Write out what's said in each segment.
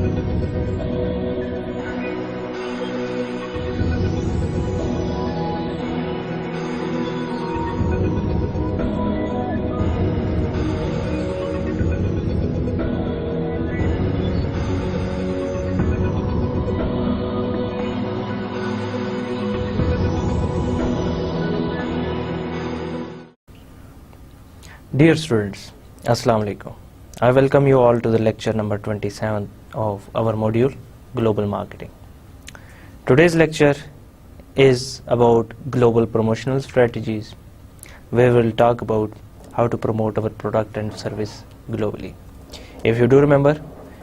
Dear students, Assalamu alaikum. I welcome you all to the lecture number 27 of our module Global Marketing. Today's lecture is about global promotional strategies, where we will talk about how to promote our product and service globally. If you do remember,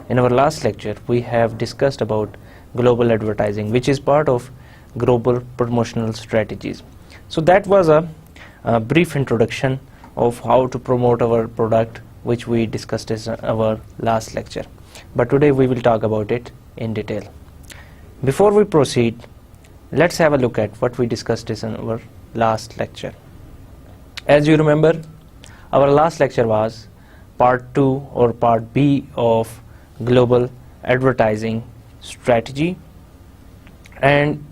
in our last lecture we have discussed about global advertising, which is part of global promotional strategies. So that was a brief introduction of how to promote our product, which we discussed in our last lecture. But today we will talk about it in detail. Before we proceed, let's have a look at what we discussed in our last lecture. As you remember, our last lecture was part 2 or part B of global advertising strategy, and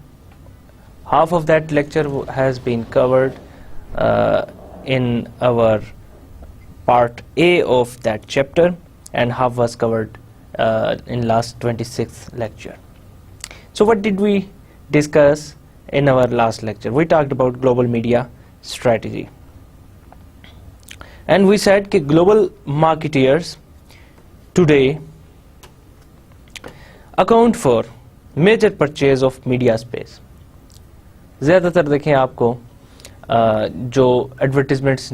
half of that lecture has been covered in our part A of that chapter, and half was covered in last 26th lecture. So what did we discuss in our last lecture? We talked about global media strategy, and we said that global marketeers today account for major purchase of media space. ज़्यादातर देखें आपको जो advertisements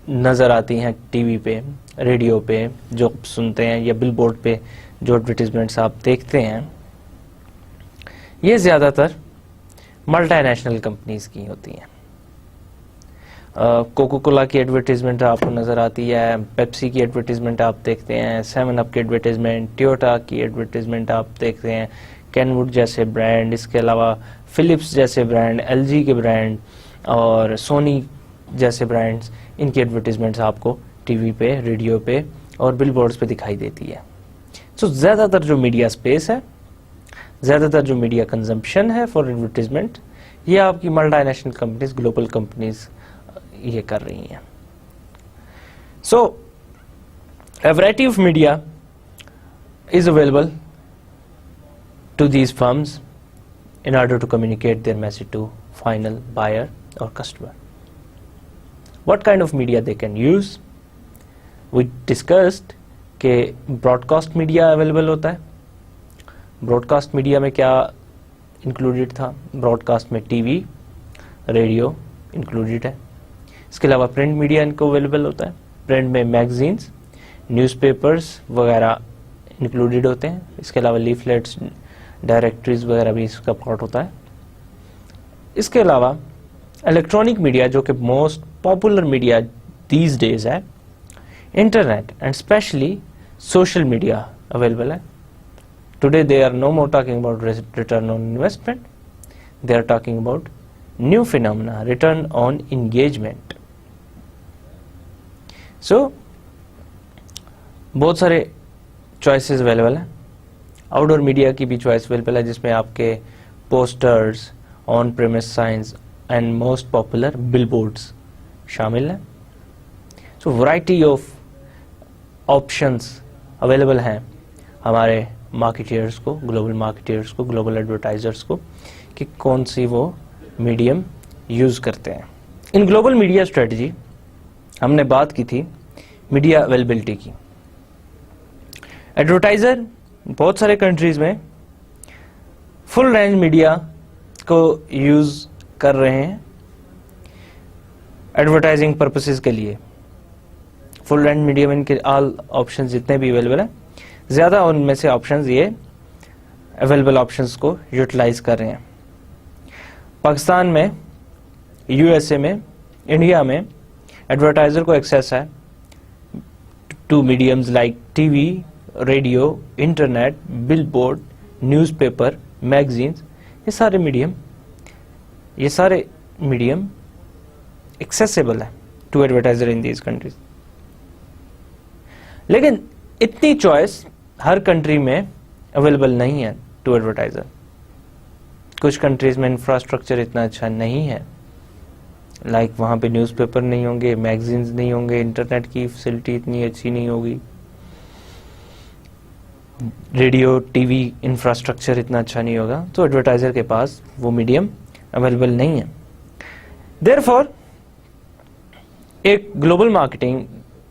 नज़र आती हैं TV पे, radio पे जो सुनते हैं, या बिलबोर्ड पे जो एडवर्टिजमेंट्स आप देखते हैं, ये ज़्यादातर मल्टीनेशनल कंपनीज की होती हैं. कोको कोला की एडवर्टिजमेंट आपको नज़र आती है, पेप्सी की एडवर्टिजमेंट आप देखते हैं, 7 अप की एडवर्टिजमेंट, टोयोटा की एडवर्टिजमेंट आप देखते हैं, कैनवुड जैसे ब्रांड, इसके अलावा फिलिप्स जैसे ब्रांड, एलजी के ब्रांड और सोनी जैसे ब्रांड्स, इनकी एडवर्टिजमेंट्स आपको टीवी पे, रेडियो पे और बिलबोर्ड्स पे दिखाई देती है. सो ज़्यादातर जो मीडिया स्पेस है, ज़्यादातर जो मीडिया कंजम्पशन है फॉर एडवर्टिजमेंट, ये आपकी मल्टीनेशनल कंपनीज, ग्लोबल कंपनीज ये कर रही हैं. सो a variety of media is available to these firms in order to communicate their message to final buyer or customer. What kind of media they can use? We discussed कि broadcast media available होता है. Broadcast media में क्या included था? Broadcast में TV, radio included है. इसके अलावा print media इनको available होता है. Print में magazines, newspapers वगैरह included होते हैं. इसके अलावा leaflets, directories वगैरह भी इसका part होता है. इसके अलावा इलेक्ट्रॉनिक मीडिया, जो कि most popular media these days है, internet and specially social media available है. Today they are no more talking about return on investment, they are talking about new phenomena, return on engagement. So बहुत सारे choices available हैं. Outdoor media की भी choice available है, जिसमें आपके posters, on premise signs and most popular billboards शामिल हैं. So variety of options available हैं हमारे मार्केटियर्स को, ग्लोबल मार्केटियर्स को, ग्लोबल एडवर्टाइजर्स को, कि कौन सी वो मीडियम यूज़ करते हैं. इन ग्लोबल मीडिया स्ट्रेटजी हमने बात की थी मीडिया अवेलेबिलिटी की. एडवर्टाइज़र बहुत सारे कंट्रीज़ में फुल रेंज मीडिया को यूज़ कर रहे हैं एडवर्टाइजिंग पर्पसेस के लिए. फुल रेंज मीडिया में इनके ऑल ऑप्शंस जितने भी अवेलेबल हैं, ज़्यादा उनमें से ऑप्शंस ये अवेलेबल ऑप्शंस को यूटिलाइज कर रहे हैं. पाकिस्तान में, यूएसए में, इंडिया में एडवर्टाइजर को एक्सेस है to mediums like TV, radio, internet, billboard, newspaper, magazines. ये सारे मीडियम एक्सेसिबल है to advertiser in these countries. लेकिन इतनी चॉइस हर कंट्री में अवेलेबल नहीं है टू एडवर्टाइजर। कुछ कंट्रीज में इंफ्रास्ट्रक्चर इतना अच्छा नहीं है, लाइक वहाँ पे न्यूज़पेपर नहीं होंगे, मैगजीन्स नहीं होंगे, इंटरनेट की फैसिलिटी इतनी अच्छी नहीं होगी, रेडियो टीवी इंफ्रास्ट्रक्चर इतना अच्छा नहीं होगा, तो एडवर्टाइजर के पास वो मीडियम अवेलेबल नहीं है। देयरफॉर एक ग्लोबल मार्केटिंग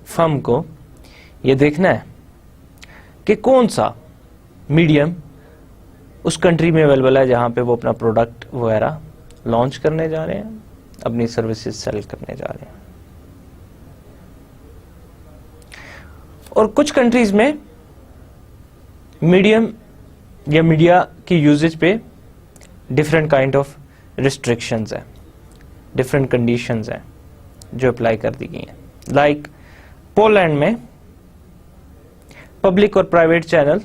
फर्म को ये देखना है कि कौन सा मीडियम उस कंट्री में अवेलेबल है जहां पे वो अपना प्रोडक्ट वगैरह लॉन्च करने जा रहे हैं, अपनी सर्विसेज सेल करने जा रहे हैं। और कुछ कंट्रीज में मीडियम या मीडिया की यूजेज पे डिफरेंट काइंड ऑफ रिस्ट्रिक्शंस है, डिफरेंट कंडीशंस हैं जो अप्लाई कर दी गई हैं। लाइक पोलैंड में पब्लिक और प्राइवेट चैनल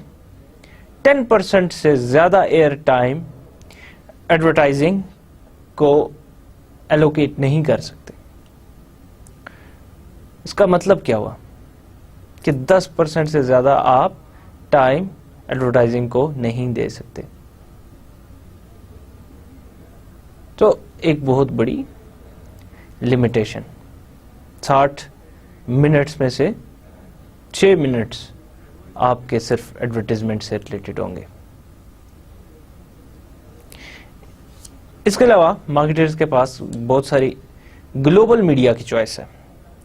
10% से ज्यादा एयर टाइम एडवर्टाइजिंग को एलोकेट नहीं कर सकते। इसका मतलब क्या हुआ कि 10% से ज्यादा आप टाइम एडवर्टाइजिंग को नहीं दे सकते। तो एक बहुत बड़ी लिमिटेशन, 60 मिनट्स में से 6 मिनट्स आपके सिर्फ एडवर्टाइजमेंट से रिलेटेड होंगे। इसके अलावा मार्केटर्स के पास बहुत सारी ग्लोबल मीडिया की चॉइस है,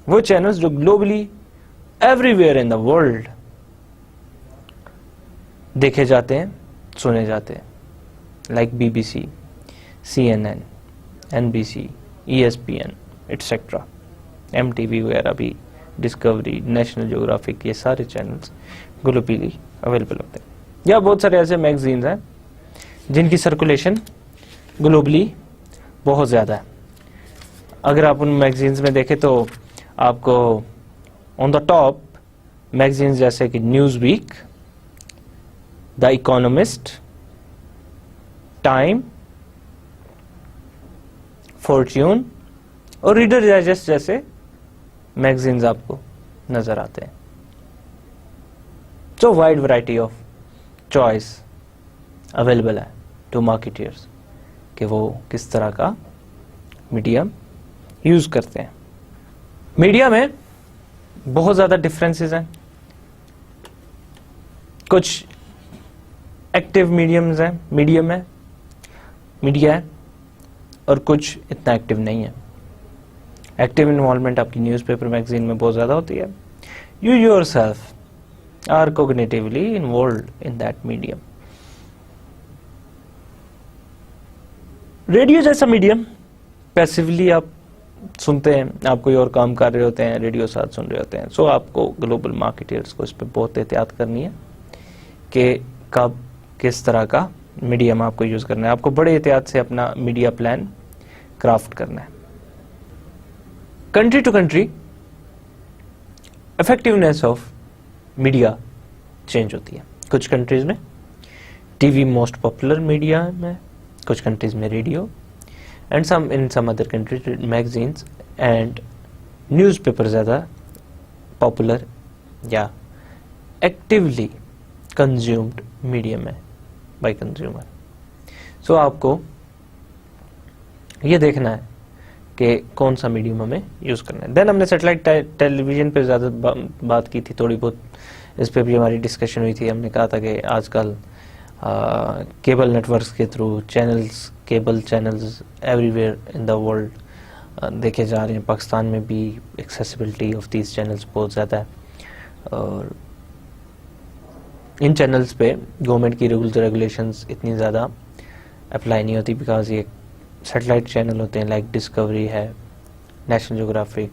वो चैनल्स जो globally everywhere in the world देखे जाते हैं, सुने जाते हैं, like BBC, CNN, NBC, ESPN etcetera, MTV वगैरह भी, डिस्कवरी, नेशनल ज्योग्राफिक, ये सारे चैनल्स ग्लोबली अवेलेबल होते हैं। या बहुत सारे ऐसे मैगजीन्स हैं जिनकी सर्कुलेशन ग्लोबली बहुत ज़्यादा है। अगर आप उन मैगजीन्स में देखें तो आपको ऑन द टॉप मैगजीन्स जैसे कि Newsweek, the Economist, Time, Fortune और रीडर डाइजेस्ट जैसे मैगजीन्स आपको नजर आते हैं। So wide variety of choice available है टू मार्केटियर्स कि वो किस तरह का मीडियम यूज करते हैं। मीडिया में बहुत ज्यादा डिफरेंसेस हैं, कुछ एक्टिव मीडियम है मीडिया है और कुछ इतना एक्टिव नहीं है। एक्टिव इन्वॉल्वमेंट आपकी न्यूज़पेपर मैगजीन में बहुत ज्यादा होती है। You yourself are cognitively involved in that medium. Radio जैसा मीडियम पैसिवली आप सुनते हैं, आप कोई और काम कर रहे होते हैं, रेडियो साथ सुन रहे होते हैं। सो आपको ग्लोबल मार्केटर्स को इस पर बहुत एहतियात करनी है कि कब किस तरह का मीडियम आपको यूज करना है। आपको बड़े एहतियात से अपना मीडिया प्लान क्राफ्ट करना है। Country to country effectiveness of media change होती है। कुछ कंट्रीज में टीवी मोस्ट पॉपुलर मीडिया में, कुछ कंट्रीज में radio, and some in some other countries magazines and newspaper ज़्यादा पॉपुलर या एक्टिवली कंज्यूम्ड मीडियम है बाय कंज्यूमर। सो आपको ये देखना है कि कौन सा मीडियम हमें यूज़ करना है। देन हमने सैटेलाइट टेलीविज़न पे ज़्यादा बात की थी, थोड़ी बहुत इस पे भी हमारी डिस्कशन हुई थी। हमने कहा था कि आजकल केबल नेटवर्क्स के through channels, cable channels everywhere in the world देखे जा रहे हैं। पाकिस्तान में भी एक्सेसिबिलिटी ऑफ दीज चैनल्स बहुत ज़्यादा है और इन चैनल्स पे गवर्नमेंट की रूल्स रेगुलेशंस इतनी ज़्यादा अप्लाई नहीं होती, बिकॉज ये सैटेलाइट चैनल होते हैं, लाइक डिस्कवरी है, national geographic,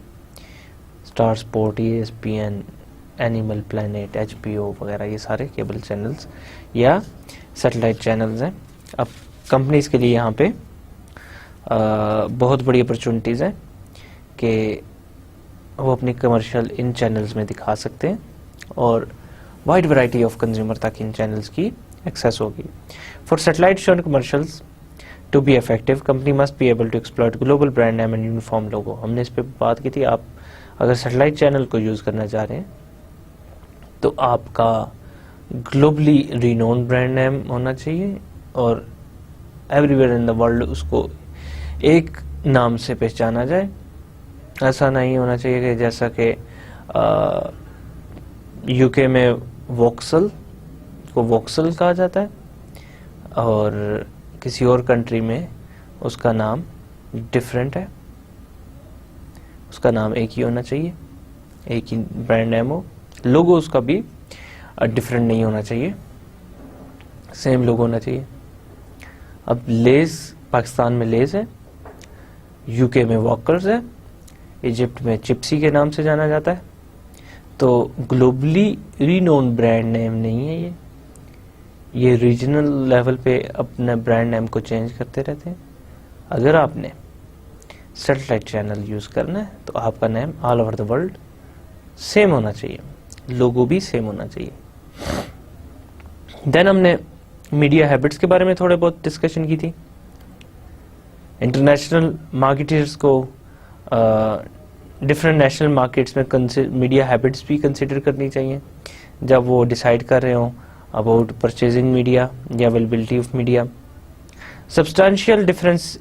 star sport, ESPN, animal planet, HBO वगैरह, ये सारे केबल चैनल्स या सैटेलाइट चैनल्स हैं। अब कंपनीज के लिए यहाँ पे बहुत बड़ी अपॉर्चुनिटीज़ हैं कि वो अपनी कमर्शियल इन चैनल्स में दिखा सकते हैं और वाइड वैरायटी ऑफ कंज्यूमर तक इन चैनल्स की एक्सेस होगी। For satellite shown commercials to be effective, company must be able to exploit global brand name and uniform logo. हमने इस पे बात की थी, आप अगर सैटेलाइट चैनल को यूज़ करना चाह रहे हैं तो आपका ग्लोबली रिनोन्ड ब्रांड नेम होना चाहिए और एवरीवेयर इन द वर्ल्ड उसको एक नाम से पहचाना जाए। ऐसा नहीं होना चाहिए कि जैसा कि यूके में वॉक्सल को वॉक्सल कहा जाता है और किसी और कंट्री में उसका नाम डिफरेंट है। उसका नाम एक ही होना चाहिए, एक ही ब्रांड नेम हो। लोगो उसका भी डिफरेंट नहीं होना चाहिए, सेम लोगो होना चाहिए। अब लेज, पाकिस्तान में लेज है, यूके में वॉकर्स है, इजिप्ट में चिप्सी के नाम से जाना जाता है। तो ग्लोबली रिनोन ब्रांड नेम नहीं है ये रीजनल लेवल पे अपने ब्रांड नेम को चेंज करते रहते हैं। अगर आपने सैटेलाइट चैनल यूज करना है तो आपका name all over the world same होना चाहिए, लोगो भी सेम होना चाहिए। देन हमने मीडिया हैबिट्स के बारे में थोड़े बहुत डिस्कशन की थी। इंटरनेशनल मार्केटर्स को डिफरेंट नेशनल मार्केट्स में मीडिया हैबिट्स भी कंसिडर करनी चाहिए जब वो डिसाइड कर रहे हों अबाउट परचेजिंग मीडिया या availability of media. Substantial difference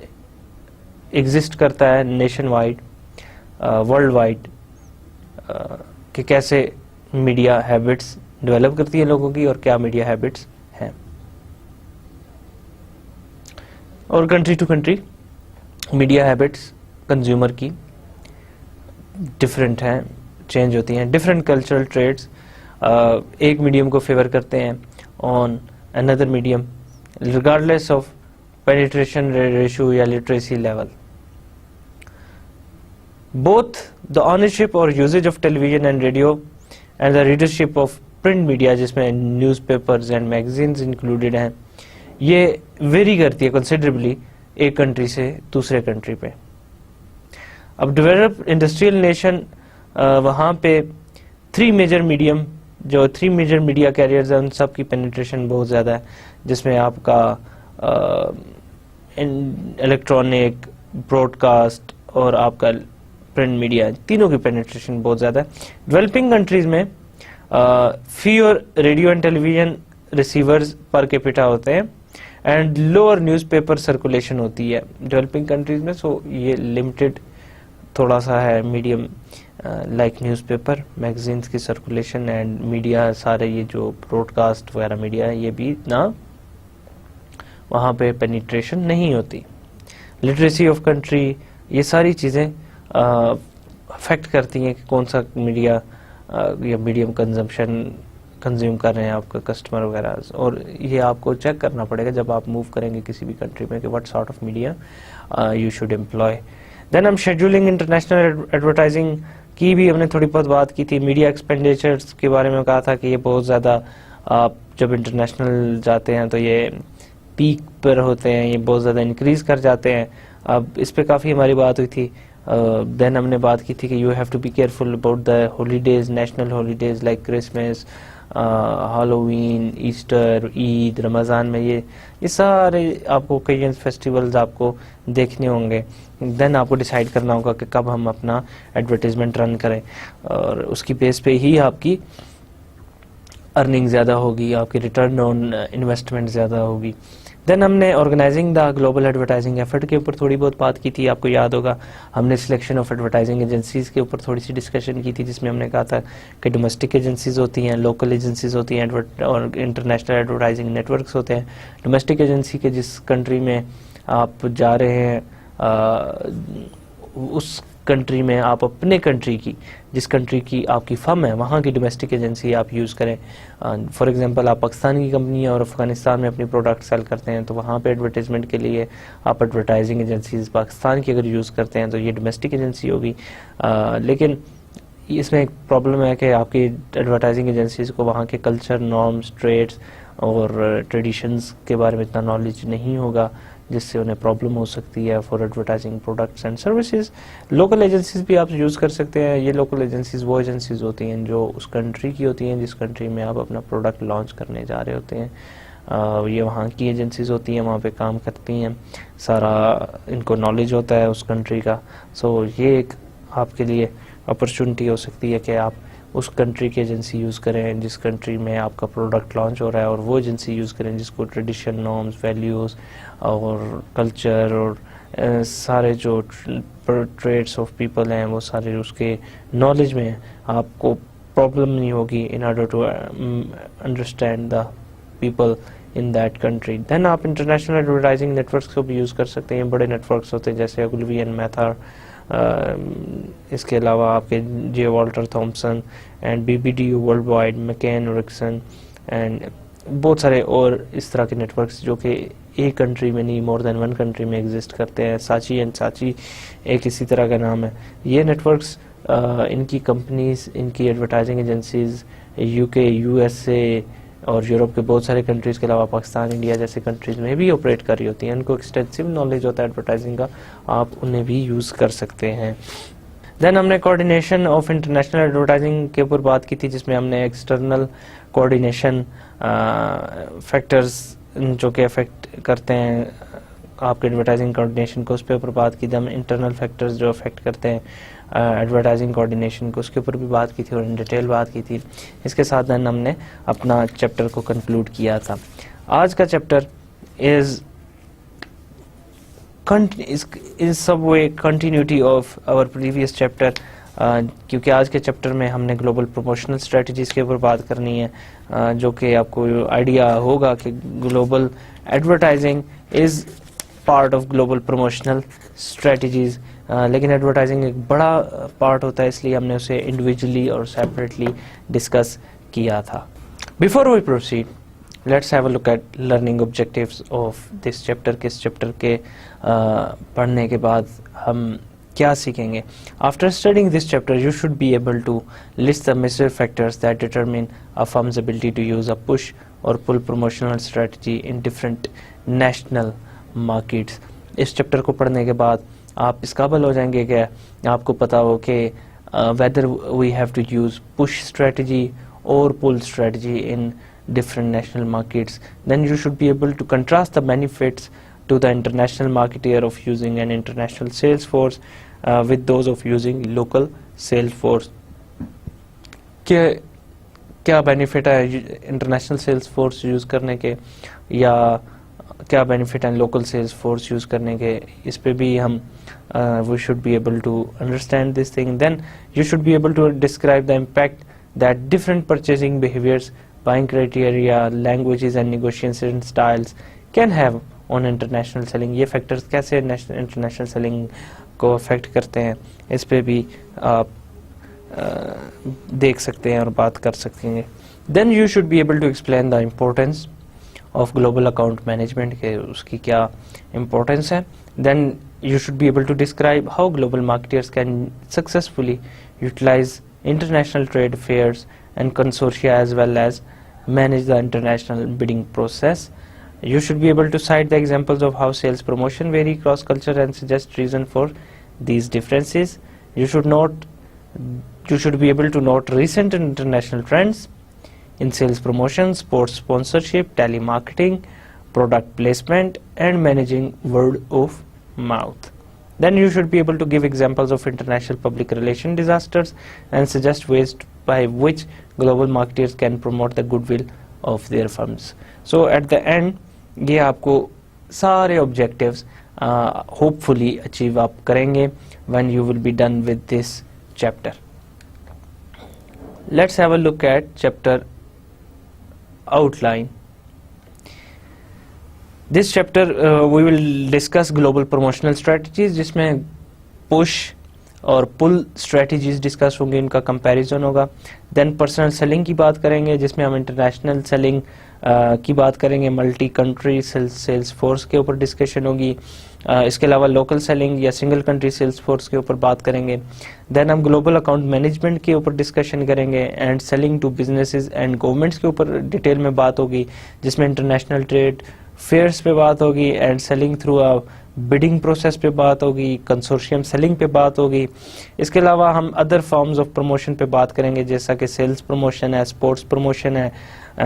exist करता है नेशन वाइड, वर्ल्ड वाइड, कि कैसे मीडिया हैबिट्स डेवलप करती है लोगों की और क्या मीडिया हैबिट्स हैं। और country to country media habits consumer की डिफरेंट हैं, चेंज होती हैं। डिफरेंट कल्चरल ट्रेड्स एक मीडियम को फेवर करते हैं on another medium regardless of penetration ratio या literacy level. Both the ownership और usage of television and radio and the readership of print media, जिसमें न्यूज़पेपर्स एंड मैगजीन्स इंक्लूडेड हैं, ये very करती है कंसिडरेबली एक कंट्री से दूसरे कंट्री पे। अब डेवलप्ड इंडस्ट्रियल नेशन वहाँ पे थ्री मेजर मीडिया कैरियर्स हैं, उन सब की पेनिट्रेशन बहुत ज़्यादा है, जिसमें आपका इलेक्ट्रॉनिक, ब्रॉडकास्ट और आपका प्रिंट मीडिया, तीनों की पेनिट्रेशन बहुत ज़्यादा है। डेवलपिंग कंट्रीज में fewer radio and television receivers per capita होते हैं एंड लोअर न्यूज़पेपर सर्कुलेशन होती है डेवलपिंग कंट्रीज में। सो ये लिमिटेड थोड़ा सा है मीडियम लाइक न्यूज़पेपर मैगजीन्स की सर्कुलेशन एंड मीडिया, सारे ये जो ब्रॉडकास्ट वगैरह मीडिया है ये भी ना वहाँ पे पेनिट्रेशन नहीं होती। लिटरेसी ऑफ कंट्री, ये सारी चीज़ें अफेक्ट करती हैं कि कौन सा मीडिया या मीडियम कंज्यूम कर रहे हैं आपका कस्टमर वगैरह। और ये आपको चेक करना पड़ेगा जब आप मूव करेंगे किसी भी कंट्री में कि what sort of media you should employ. Then हम शेड्यूलिंग इंटरनेशनल एडवर्टाइजिंग की भी हमने थोड़ी बहुत बात की थी। मीडिया एक्सपेंडिचर्स के बारे में कहा था कि ये बहुत ज़्यादा आप जब इंटरनेशनल जाते हैं तो ये पीक पर होते हैं, ये बहुत ज़्यादा इंक्रीज़ कर जाते हैं। अब इस पे काफ़ी हमारी बात हुई थी। देन हमने बात की थी कि you have to be careful about the holidays, national holidays like Christmas, Halloween, Easter, Eid, Ramzan में ये सारे आपको ओकेजन फेस्टिवल्स आपको देखने होंगे। देन आपको डिसाइड करना होगा कि कब हम अपना एडवर्टीजमेंट रन करें और उसकी बेस पे ही आपकी अर्निंग ज़्यादा होगी, आपकी रिटर्न ऑन इन्वेस्टमेंट ज़्यादा होगी। देन हमने organising the global advertising effort के ऊपर थोड़ी बहुत बात की थी। आपको याद होगा हमने सिलेक्शन ऑफ एडवर्टाइजिंग एजेंसीज के ऊपर थोड़ी सी डिस्कशन की थी, जिसमें हमने कहा था कि डोमेस्टिक एजेंसीज होती हैं, लोकल एजेंसीज होती हैं और इंटरनेशनल एडवर्टाइजिंग नेटवर्क्स होते हैं। डोमेस्टिक एजेंसी के जिस कंट्री में आप जा रहे हैं उस कंट्री में आप अपने कंट्री की, जिस कंट्री की आपकी फर्म है वहाँ की डोमेस्टिक एजेंसी आप यूज़ करें। फॉर एग्जांपल आप पाकिस्तान की कंपनी है और अफगानिस्तान में अपनी प्रोडक्ट सेल करते हैं तो वहाँ पे एडवर्टाइजमेंट के लिए आप एडवर्टाइजिंग एजेंसीज पाकिस्तान की अगर यूज़ करते हैं तो ये डोमेस्टिक एजेंसी होगी। लेकिन इसमें एक प्रॉब्लम है कि आपकी एडवर्टाइजिंग एजेंसीज को वहाँ के कल्चर, नॉर्म्स, ट्रेड्स और ट्रेडिशंस के बारे में इतना नॉलेज नहीं होगा, जिससे उन्हें प्रॉब्लम हो सकती है for advertising products and services. Local agencies भी आप यूज़ कर सकते हैं। ये लोकल एजेंसीज वो एजेंसीज होती हैं जो उस कंट्री की होती हैं जिस कंट्री में आप अपना प्रोडक्ट लॉन्च करने जा रहे होते हैं। ये वहाँ की एजेंसीज होती हैं, वहाँ पे काम करती हैं, सारा इनको नॉलेज होता है उस कंट्री का। सो ये एक आपके लिए अपॉर्चुनिटी हो सकती है कि आप उस कंट्री की एजेंसी यूज़ करें जिस कंट्री में आपका प्रोडक्ट लॉन्च हो रहा है, और वो एजेंसी यूज़ करें जिसको ट्रेडिशन, नॉर्म्स, वैल्यूज़ और कल्चर और सारे जो ट्रेड्स ऑफ पीपल हैं वो सारे उसके नॉलेज में हैं। आपको प्रॉब्लम नहीं होगी in order to understand the people in that country. Then आप इंटरनेशनल एडवर्टाइजिंग नेटवर्क्स को भी यूज़ कर सकते हैं। बड़े नेटवर्क्स होते हैं जैसे ओगलवी एंड मैथर, इसके अलावा आपके J Walter Thomson and BBDO world wide, McCann Erickson and बहुत सारे और इस तरह के नेटवर्क्स जो कि एक कंट्री में नहीं, मोर देन वन कंट्री में एग्जिस्ट करते हैं। साची एंड साची एक इसी तरह का नाम है। ये नेटवर्क्स इनकी कंपनीज, इनकी एडवर्टाइजिंग एजेंसीज UK, USA और यूरोप के बहुत सारे कंट्रीज़ के अलावा पाकिस्तान, इंडिया जैसे कंट्रीज़ में भी ऑपरेट कर रही होती हैं। इनको एक्सटेंसिव नॉलेज होता है एडवर्टाइजिंग का, आप उन्हें भी यूज़ कर सकते हैं। देन हमने कोऑर्डिनेशन ऑफ इंटरनेशनल एडवर्टाइजिंग के ऊपर बात की थी, जिसमें हमने एक्सटर्नल कोऑर्डिनेशन फैक्टर्स जो कि अफेक्ट करते हैं आपके एडवर्टाइजिंग कोऑर्डिनेशन को, उस पे ऊपर बात की थी। हम इंटरनल फैक्टर्स जो अफेक्ट करते हैं एडवर्टाइजिंग कोऑर्डिनेशन को, उसके ऊपर भी बात की थी और इन डिटेल बात की थी। इसके साथ देन हमने अपना चैप्टर को कंक्लूड किया था। आज का चैप्टर इज सब वे continuity of our previous chapter, क्योंकि आज के चैप्टर में हमने ग्लोबल प्रमोशनल स्ट्रेटजीज के ऊपर बात करनी है, जो कि आपको आइडिया होगा कि global advertising is part of global promotional strategies. लेकिन एडवर्टाइजिंग एक बड़ा पार्ट होता है, इसलिए हमने उसे इंडिविजुअली और सेपरेटली डिस्कस किया था। Before we proceed, let's have a look at learning objectives of this chapter. किस चैप्टर के पढ़ने के बाद हम क्या सीखेंगे। After studying this chapter you should be able to list the major factors that determine a firm's ability to use a push और pull promotional strategy in different national markets. इस चैप्टर को पढ़ने के बाद आप इस काबिल हो जाएंगे कि आपको पता हो कि whether we have to use push strategy और pull strategy in different national markets. Then you should be able to contrast the benefits to the international marketeer of using an international sales force with those of using local sales force. क्या benefit है international sales force use करने के, या क्या benefit है local sales force use करने के, इस पे भी हम we should be able to understand this thing. Then you should be able to describe the impact that different purchasing behaviors, buying criteria, languages and negotiation styles can have on international selling. ये factors कैसे international selling को affect करते हैं, इस पे भी आप देख सकते हैं और बात कर सकते हैं। Then you should be able to explain the importance of global account management, के उसकी क्या importance है। Then you should be able to describe how global marketers can successfully utilize international trade fairs and consortia as well as manage the international bidding process. You should be able to cite the examples of how sales promotion vary cross culture and suggest reason for these differences. You should be able to note recent international trends in sales promotion, sports sponsorship, telemarketing, product placement and managing word of mouth. Then you should be able to give examples of international public relation disasters and suggest ways by which global marketers can promote the goodwill of their firms. So at the end ये आपको सारे objectives hopefully achieve आप करेंगे when you will be done with this chapter. Let's have a look at chapter outline. This chapter we will discuss global promotional strategies, जिसमें push और पुल strategies discuss होंगे, इनका comparison होगा। देन पर्सनल सेलिंग की बात करेंगे, जिसमें हम इंटरनेशनल सेलिंग की बात करेंगे, मल्टी कंट्री सेल्स फोर्स के ऊपर डिस्कशन होगी। इसके अलावा लोकल सेलिंग या सिंगल कंट्री सेल्स फोर्स के ऊपर बात करेंगे। देन हम ग्लोबल अकाउंट मैनेजमेंट के ऊपर डिस्कशन करेंगे and selling to businesses and governments के ऊपर डिटेल में बात होगी, जिसमें इंटरनेशनल ट्रेड फेयर्स पे बात होगी and selling through a bidding process पे बात होगी, कंसोर्शियम सेलिंग पे बात होगी। इसके अलावा हम अदर फॉर्म्स ऑफ प्रमोशन पे बात करेंगे, जैसा कि सेल्स प्रमोशन है, स्पोर्ट्स प्रमोशन है,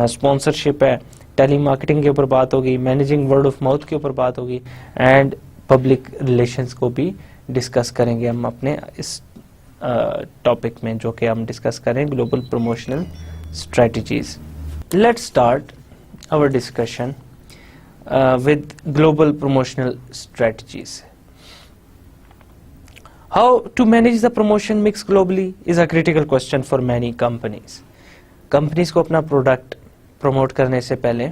स्पॉन्सरशिप है, टेली मार्केटिंग के ऊपर बात होगी, मैनेजिंग वर्ड ऑफ माउथ के ऊपर बात होगी एंड पब्लिक रिलेशंस को भी डिस्कस करेंगे हम अपने इस टॉपिक में जो कि हम डिस्कस करें, global promotional strategies. Let's start our discussion with global promotional strategies. How to manage the promotion mix globally is a critical question for many companies. Companies को अपना प्रोडक्ट प्रमोट करने से पहले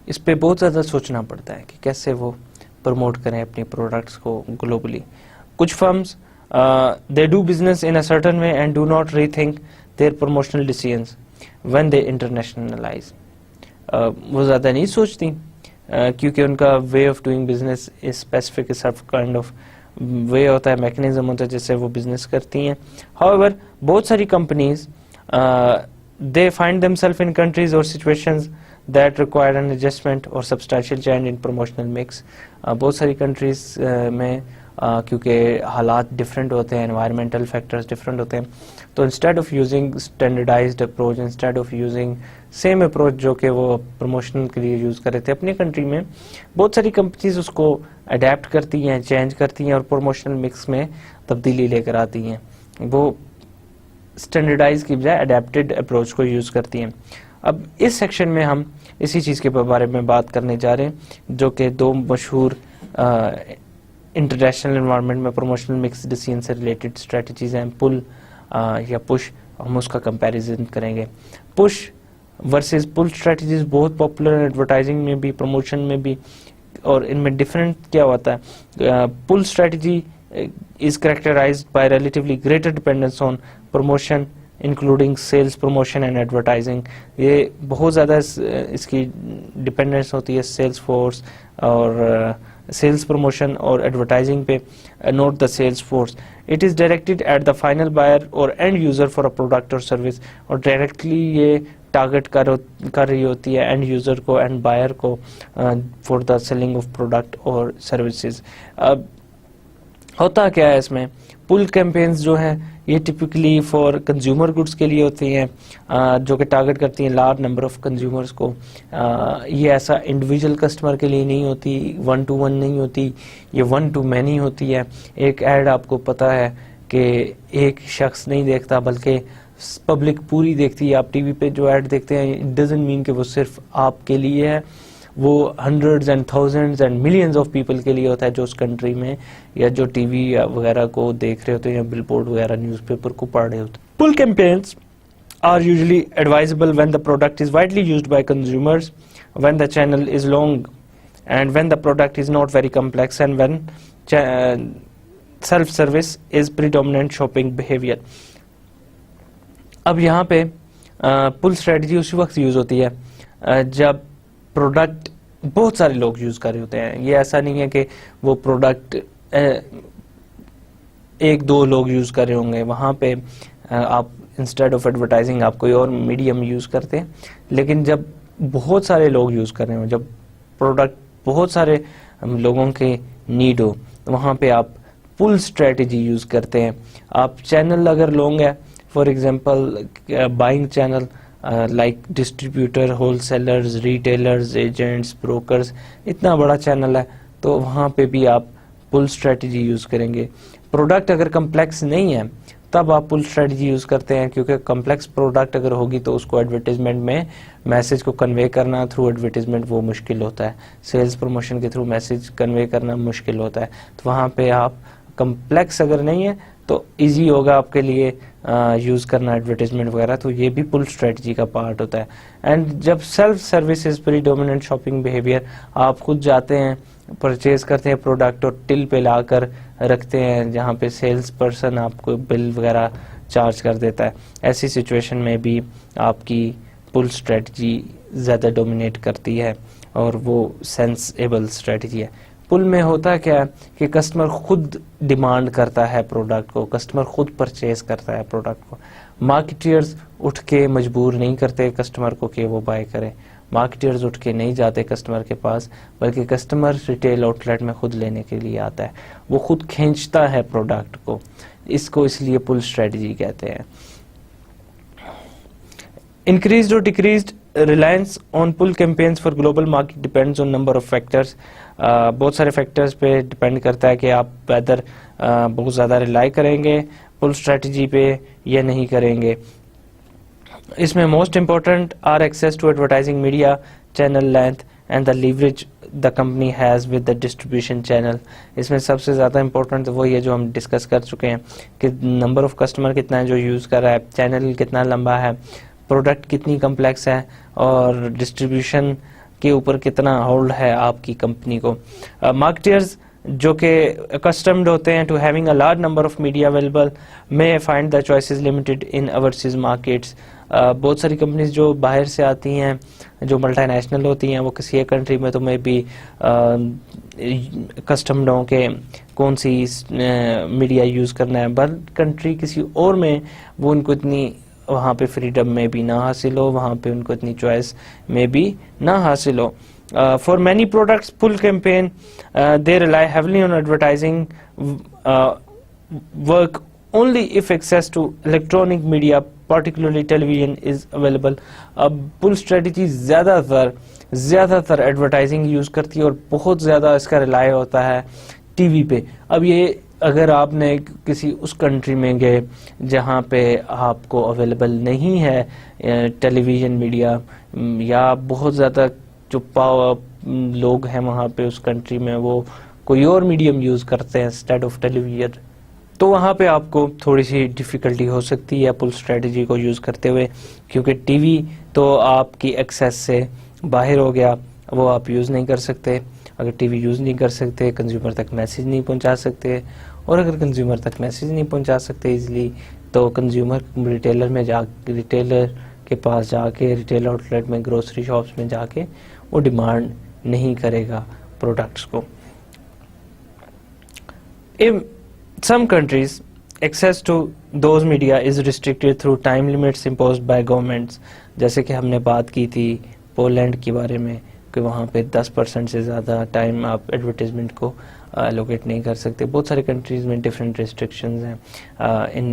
इस पे बहुत ज़्यादा सोचना पड़ता है कि कैसे वो प्रमोट करें अपने प्रोडक्ट्स को ग्लोबली। कुछ firms they do business in a certain way and do not rethink their promotional decisions when they internationalize. वो ज़्यादा नहीं सोचती क्योंकि उनका way of doing business is specific Surf kind of वे होता है, मैकेनिज्म होता है जिससे वो बिजनेस करती हैं। हाउएवर बहुत सारी companies they find themselves in countries और situations that require an adjustment और substantial change in promotional mix. बहुत सारी कंट्रीज में क्योंकि हालात डिफरेंट होते हैं, एनवायरमेंटल फैक्टर्स डिफरेंट होते हैं, तो instead of using standardised approach, instead of using same approach जो कि वो प्रमोशन के लिए यूज़ कर रहे थे अपनी कंट्री में, बहुत सारी कंपनीज उसको अडेप्ट करती हैं, चेंज करती हैं और प्रमोशनल मिक्स में तब्दीली लेकर आती हैं। वो स्टैंडर्डाइज की बजाय अडेप्टेड अप्रोच को यूज़ करती हैं। अब इस सेक्शन में हम इसी चीज़ के बारे में बात करने जा रहे हैं जो कि दो मशहूर इंटरनेशनल एनवायरनमेंट में प्रमोशनल मिक्स डिसीजन से रिलेटेड स्ट्रेटजीज हैं, पुल या पुश। हम उसका कंपैरिजन करेंगे। पुश वर्सेस पुल स्ट्रेटजीज बहुत पॉपुलर एडवर्टाइजिंग में भी, प्रमोशन में भी, और इनमें डिफरेंट क्या होता है। Pull strategy is characterised by relatively greater dependence on promotion including sales promotion and advertising. ये बहुत ज़्यादा इसकी डिपेंडेंस होती है सेल्स फोर्स और सेल्स प्रमोशन और एडवर्टाइजिंग पे, note the sales force. It is directed at the final buyer और end user for a product और सर्विस, और डायरेक्टली ये टारगेट कर रही होती है एंड यूज़र को, एंड बायर को for the selling of product और सर्विसेज। अब होता क्या है इसमें, पुल कैंपेन्स जो हैं ये टिपिकली फॉर कंज्यूमर गुड्स के लिए होती हैं जो कि टारगेट करती हैं लार्ज नंबर ऑफ कंज्यूमर्स को। ये ऐसा इंडिविजुअल कस्टमर के लिए नहीं होती, 1 to 1 नहीं होती, ये 1 to many होती है। एक ऐड आपको पता है कि एक शख्स नहीं देखता बल्कि पब्लिक पूरी देखती है। आप टीवी पे जो ऐड देखते हैं इट डजंट मीन कि वो सिर्फ आपके लिए है, वो hundreds and thousands and millions of people के लिए होता है जो उस कंट्री में या जो टीवी वगैरह को देख रहे होते हैं या बिलबोर्ड वगैरह न्यूज़पेपर को पढ़ रहे होते हैं। पुल campaigns are usually advisable when the product is widely used by consumers, when the channel is long, and when the product is not very complex, and when self-service is predominant shopping behavior. अब यहाँ पे पुल strategy उसी वक्त use होती है जब product बहुत सारे लोग यूज़ कर रहे होते हैं। ये ऐसा नहीं है कि वो प्रोडक्ट 1-2 लोग यूज़ कर रहे होंगे, वहाँ पे आप इंस्टेड ऑफ एडवर्टाइजिंग आप कोई और मीडियम यूज़ करते हैं। लेकिन जब बहुत सारे लोग यूज़ कर रहे हो, जब प्रोडक्ट बहुत सारे लोगों के नीड हो, तो वहाँ पे आप पुल स्ट्रेटजी यूज़ करते हैं। आप चैनल अगर लॉन्ग है, for example buying channel like distributor, wholesalers, retailers, agents, brokers, इतना बड़ा चैनल है तो वहाँ पे भी आप पुल स्ट्रेटजी यूज़ करेंगे। प्रोडक्ट अगर कम्प्लेक्स नहीं है तब आप पुल स्ट्रेटजी यूज़ करते हैं, क्योंकि कम्प्लेक्स प्रोडक्ट अगर होगी तो उसको एडवर्टीजमेंट में मैसेज को कन्वे करना थ्रू एडवर्टीजमेंट वो मुश्किल होता है, सेल्स प्रमोशन के थ्रू मैसेज कन्वे करना मुश्किल होता है। तो वहाँ पे आप कम्प्लेक्स अगर नहीं है तो इजी होगा आपके लिए यूज़ करना एडवर्टीजमेंट वगैरह, तो ये भी पुल स्ट्रेटजी का पार्ट होता है। एंड जब self service is predominant shopping behaviour, आप खुद जाते हैं, परचेज करते हैं प्रोडक्ट और टिल पे लाकर रखते हैं जहाँ पे सेल्स पर्सन आपको बिल वगैरह चार्ज कर देता है, ऐसी सिचुएशन में भी आपकी पुल स्ट्रेटजी ज़्यादा डोमिनेट करती है और वो सेंसेबल स्ट्रेटजी है। पुल में होता क्या है कि कस्टमर खुद डिमांड करता है प्रोडक्ट को, कस्टमर खुद परचेज करता है प्रोडक्ट को। मार्केटियर्स उठ के मजबूर नहीं करते कस्टमर को कि वो बाय करे, मार्केटियर्स उठ के नहीं जाते कस्टमर के पास, बल्कि कस्टमर रिटेल आउटलेट में खुद लेने के लिए आता है, वो खुद खींचता है प्रोडक्ट को। इसको इसलिए पुल स्ट्रेटजी कहते हैं। इंक्रीज्ड और decreased reliance on pull campaigns for global market depends on number of factors. बहुत सारे फैक्टर्स पे डिपेंड करता है कि आप वेदर बहुत ज़्यादा रिलाई करेंगे पुल स्ट्रेटजी पे या नहीं करेंगे। इसमें most important are access to advertising media, channel length and the leverage the company has with the distribution channel. इसमें सबसे ज़्यादा इम्पोर्टेंट वही है जो हम डिस्कस कर चुके हैं कि नंबर ऑफ कस्टमर कितना है जो यूज़ कर रहा है, चैनल कितना लंबा है, प्रोडक्ट कितनी कम्प्लेक्स है और डिस्ट्रीब्यूशन के ऊपर कितना होल्ड है आपकी कंपनी को। मार्केटर्स जो कि अकस्टम्ड होते हैं to having a large number of media available may find the choices limited in overseas markets. बहुत सारी कंपनीज जो बाहर से आती हैं, जो मल्टीनेशनल होती हैं, वो किसी एक कंट्री में तो मे भी कस्टम्ड हों के कौन सी मीडिया यूज़ करना है, बट कंट्री किसी और में वो उनको इतनी वहाँ पे फ्रीडम में भी ना हासिल हो, वहाँ पे उनको इतनी चॉइस में भी ना हासिल हो। For many products, pull campaign, they rely heavily on advertising work only if access to electronic media, particularly television, is available. अब pull strategy ज़्यादातर एडवर्टाइजिंग यूज़ करती है और बहुत ज़्यादा इसका रिलाय होता है टीवी पे। अब ये अगर आपने किसी उस कंट्री में गए जहाँ पे आपको अवेलेबल नहीं है टेलीविज़न मीडिया, या बहुत ज़्यादा जो लोग हैं वहाँ पे उस कंट्री में वो कोई और मीडियम यूज़ करते हैं इंस्टेड ऑफ टेलीविजन, तो वहाँ पे आपको थोड़ी सी डिफ़िकल्टी हो सकती है पुल स्ट्रेटजी को यूज़ करते हुए, क्योंकि टीवी तो आपकी एक्सेस से बाहर हो गया, वो आप यूज़ नहीं कर सकते। अगर टीवी यूज़ नहीं कर सकते, कंज्यूमर तक मैसेज नहीं पहुँचा सकते, और अगर कंज्यूमर तक मैसेज नहीं पहुँचा सकते इजीली, तो कंज्यूमर रिटेलर के पास जाके, रिटेल आउटलेट में, ग्रोसरी शॉप्स में जाके वो डिमांड नहीं करेगा प्रोडक्ट्स को। In some countries, access to those media is restricted through time limits imposed by governments। जैसे कि हमने बात की थी पोलैंड के बारे में कि वहाँ पे 10% से ज़्यादा टाइम आप एडवर्टीजमेंट को एलोकेट नहीं कर सकते। बहुत सारे कंट्रीज़ में डिफरेंट रिस्ट्रिक्शंस हैं इन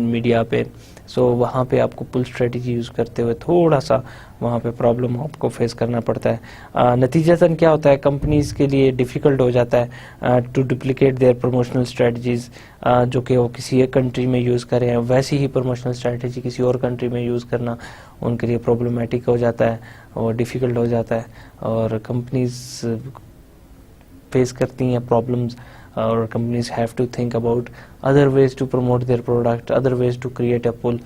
मीडिया पे, सो वहाँ पे आपको पुल स्ट्रेटजी यूज़ करते हुए थोड़ा सा वहाँ पे प्रॉब्लम आपको फेस करना पड़ता है। नतीजतन क्या होता है, कंपनीज़ के लिए डिफ़िकल्ट हो जाता है to duplicate their promotional strategies, जो कि वो किसी एक कंट्री में यूज़ कर रहे हैं वैसी ही प्रमोशनल स्ट्रेटजी किसी और कंट्री में यूज़ करना उनके लिए प्रॉब्लमेटिक हो जाता है और डिफ़िकल्ट हो जाता है, और कंपनीज़ फेस करती हैं प्रॉब्लम्स, और companies have to think about other ways to promote their product, other ways to create a pull.